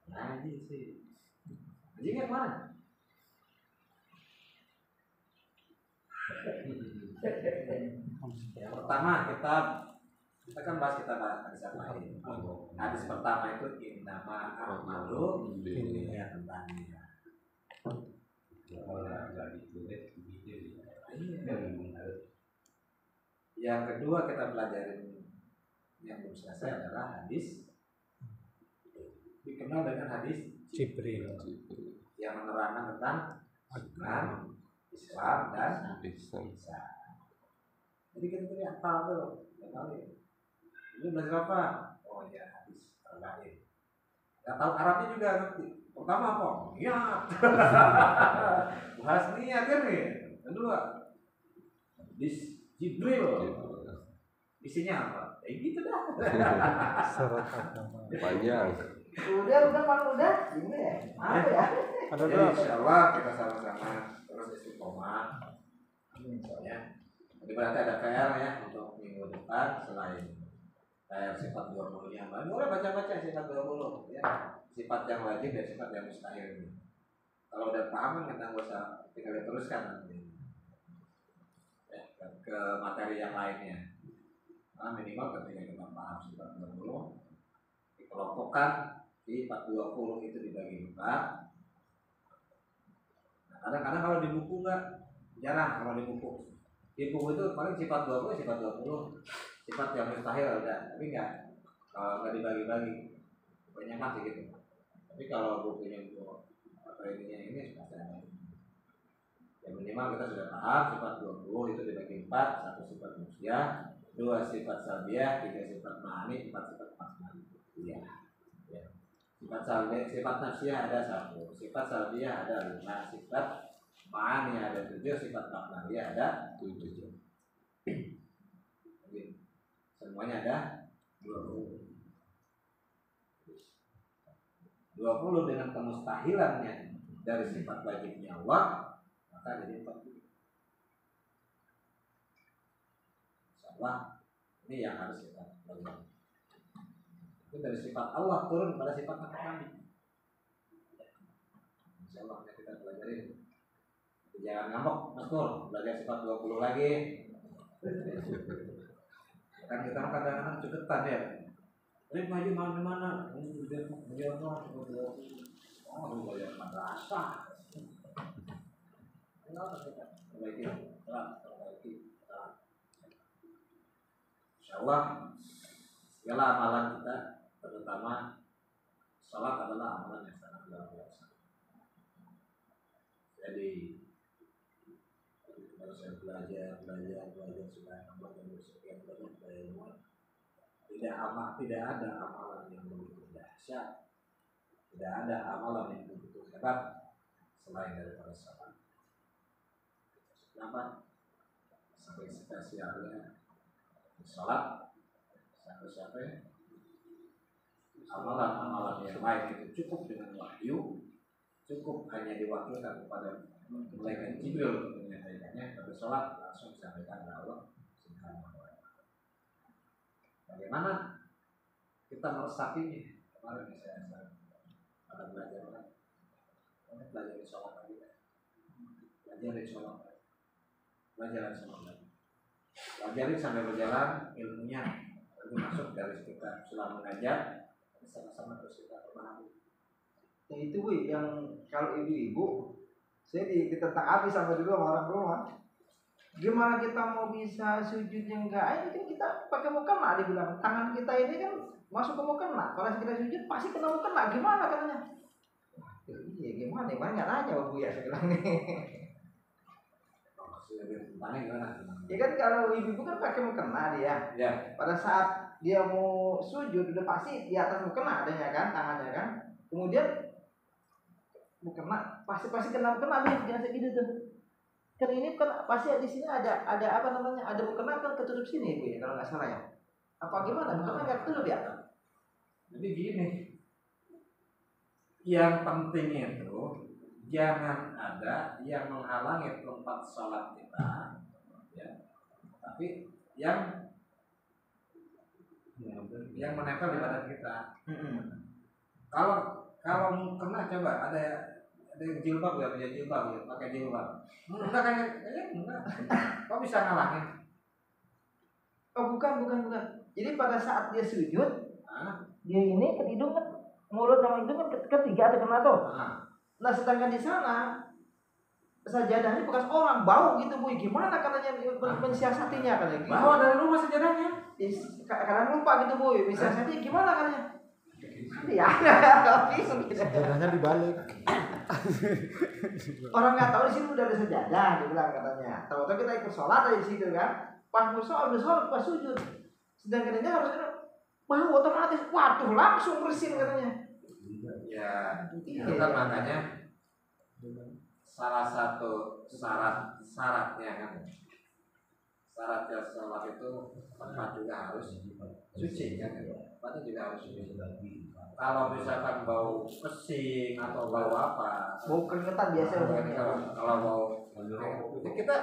Ngaji sih. Ngaji kan mana? Yang pertama kita kan bahas hadis apa ini. Hadis pertama itu innama a'malu binniyati. Yang kedua kita pelajarin yang belum selesai adalah hadis dikenal dengan hadis Jibril. yang menerangkan tentang iman, Islam dan Ihsan. ihsan. Jadi kita tuh hafal tuh, ini belajar apa? Oh ya hadis al-Ghaib. Gak tahu Arabnya juga ngerti. Pertama apa? Niat. Bahas niat kan nih. Kedua, hadis Jibril. Isinya apa? Gitu dah. Syarat agama. Panjang. Udah malu udah. Gimana ya? Apa ya? Ada Jadi berapa? insya Allah kita sama-sama terus istiqomah. Soalnya, jadi berarti ada PR ya untuk minggu depan selain PR sifat 20 yang lain. Boleh baca-baca sifat 20 ya. Sifat yang wajib dan sifat yang mustahil. Kalau udah paham kan kita nggak usah tinggal diteruskan nanti. Ya, ke materi yang lainnya. Karena minimal ketika kita paham sifat 20 dikelompokkan di 420 itu dibagi 4. Kadang-kadang kalau di buku enggak, jarang kalau di buku. Di buku itu paling sifat 20, sifat 20, sifat yang mustahil ada, tapi enggak dibagi-bagi. Kebanyakan sih gitu. Tapi kalau bukunya untuk ini seperti ada. Ya minimal kita sudah paham sifat 20 itu dibagi 4, 1 sifat manusia, 2 sifat salbiah, 3 sifat ma'ani, 4 sifat masmani. Iya. Ya. Sifat salbiah, sifat nafsiyah ada 1, sifat salbiah ada 5, sifat ma'ani ada 7, sifat maknawiyah ada 7. Jadi, semuanya ada 20. 20 dengan kemustahilannya dari sifat wajibnya Allah, maka jadi 40. Insyaallah ini yang harus kita pelajari. Itu dari sifat Allah turun pada sifat kami. Insyaallah kita pelajari. Jangan ngambek, Mas Nur, belajar sifat 20 lagi. Kan kita kadang-kadang cepetan ya. Ini maju mana-mana, ini belajar sifat 20. Oh, belajar madrasah. Kenapa kita perbaiki? Insyaallah segala amalan kita, terutama salat adalah amalan yang sangat luar biasa. Jadi harus belajar supaya membuat yang bersekian banyak ilmu. Tidak ada amalan yang begitu dahsyat, tidak ada amalan yang begitu hebat selain daripada salat. Kenapa? Sampai spesialnya salat sampai amalan-amalan yang lain itu cukup dengan wahyu, cukup hanya diwakilkan kepada malaikat Jibril untuk menyampaikannya, tapi sholat langsung disampaikan oleh Allah Subhanahu wa Ta'ala. Bagaimana kita meresapinya? Kemarin saya ada belajar di sholat lagi, belajar sampai berjalan ilmunya, lalu masuk dari kita setelah mengajar sama-sama terus kita memahami. Ya itu Bu, yang kalau ibu-ibu kita taati sama dulu sama orang rumah. Gimana kita mau bisa sujud yang enggak? Ini kan kita pakai mukena, dibilang tangan kita ini kan masuk ke mukena. Kalau kita sujud pasti kena mukena. Gimana katanya? Iya gimana? Gimana nggak nanya Bu ya sekarang nih. Ya kan kalau ibu-ibu kan pakai mukena dia. Ya. Pada saat dia mau sujud udah pasti di atas mukena adanya kan tangannya kan. Kemudian mukena pasti kena mukena nih biasa gitu tuh. Kan ini kan pasti di sini ada apa namanya? Ada mukena kan ketutup sini Bu ya kalau nggak salah ya. Apa gimana? Mukena nggak ketutup ya? Jadi gini. Yang penting itu jangan ada yang menghalangi tempat sholat kita, ya. Tapi yang menempel di badan kita. Kalau kena coba ada yang jilbab ya, punya jilbab ya, pakai jilbab. Enggak kayaknya enggak. Kok bisa ngalangin? Oh bukan. Jadi pada saat dia sujud, dia ini ke hidung kan, mulut sama hidung kan ketiga ada kena tuh. Nah sedangkan di sana sajadahnya bekas orang bau gitu Bu, gimana katanya mensiasatinya katanya? Bawa dari rumah sajadahnya. Kadang lupa gitu Bu, mensiasatinya gimana katanya? Iya, bingung kita. Sajadahnya dibalik. Orang nggak tahu di sini udah ada sajadah, dia bilang katanya. Tahu-tahu kita ikut sholat aja di situ kan. Pas mau sholat, udah sholat, pas sujud. Sedangkan katanya harus mau otomatis, waduh langsung bersin katanya. Ya, itu kan makanya salah satu syaratnya kan. Syaratnya sholat itu tempat juga harus suci kan. Tempatnya juga harus suci. Kalau misalkan bau pesing atau bau apa, Bau keringetan biasa. kalau bau ya kita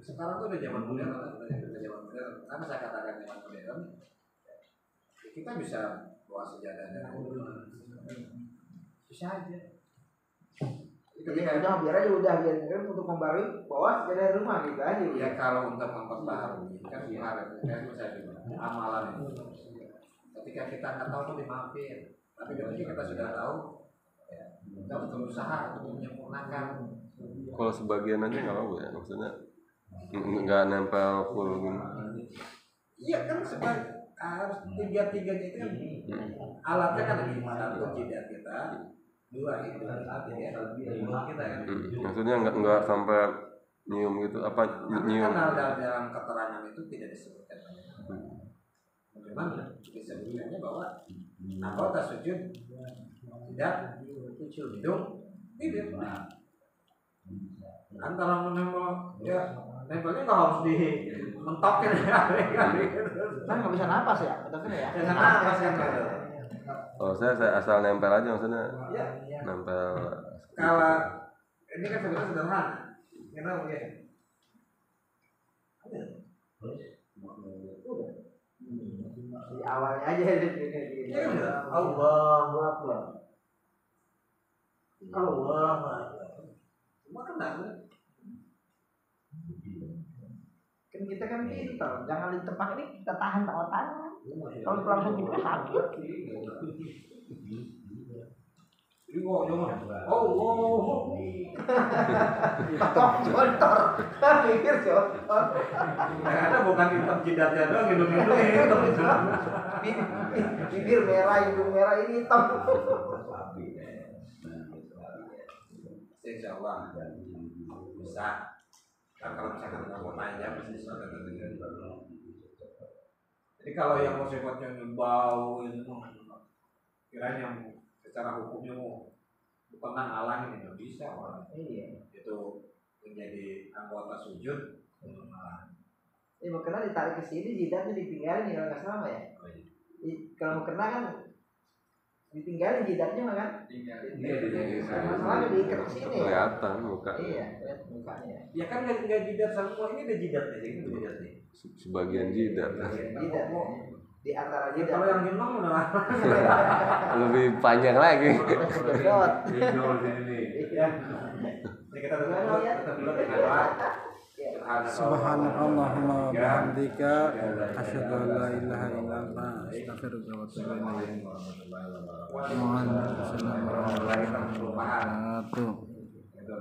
sekarang tuh udah zaman modern kan, udah zaman modern. Karena saya katakan zaman modern, ya kita bisa bawa sejadah dan bisa aja. Ketika udah biar aja udah kan untuk membarui bawa dari rumah gitu aja. Ya kalau untuk memperbaharui kan kemarin kan saya bilang amalan itu. Ketika kita nggak tahu tuh dimaafin, tapi ketika kita sudah tahu, ya, kita berusaha untuk menyempurnakan. Kalau sebagian aja nggak apa-apa ya, maksudnya nggak nempel full gitu. Iya kan harus tiga-tiganya itu kan alatnya kan ada satu jidat kita, dua itu tiga kita kan. Maksudnya nggak sampai nyium gitu, apa nyium? Kan dalam keterangan itu tidak disebutkan. Cuman disebutkannya bahwa anggota sujud tidak hidung bibir. Antara menempel ya nempelnya nggak harus dimentokin Kan nggak bisa napas ya, betul ya. jangan napas kan. Oh saya asal nempel aja maksudnya, Ya, nempel. kalau ini kan sebenarnya sederhana, kita mungkin Di awalnya aja gini. Allahu Akbar. Allahu Akbar. Semua kena. Kan kita kan pintar, jangan di tempat ini kita tahan tangan. Kalau langsung kita sakit. Oh, Contor, pikir contor. ada bukan hitam jidatnya doang, hidung-hidung hitam. Bibir merah, hidung merah ini hitam. Insya Allah bisa. Kan kalau misalkan nggak mau tanya pasti sudah terdengar. Jadi kalau yang mau sifatnya bau itu kirain yang secara hukumnya mau bukan halangin itu bisa orang. Iya. Itu menjadi anggota sujud. Mau kena ditarik ke sini, jidatnya ditinggalin ya nggak salah ya. Kalau mau kena kan ditinggalin jidatnya kan. Masalahnya diikat ke sini. Kelihatan muka. Iya, lihat mukanya. Ya kan nggak jidat semua, ini ada jidatnya, jadi itu jidat nih. Sebagian jidat. Jidat di antara jidat. Kalau yang gendong udah Lebih panjang lagi. Sedot. ya. Jadi kita tetap dulu dengan doa. Subhanallahumma wa bihamdika asyhadu an la ilaha illa anta astaghfiruka wa atubu ilaik. Assalamualaikum warahmatullahi wabarakatuh.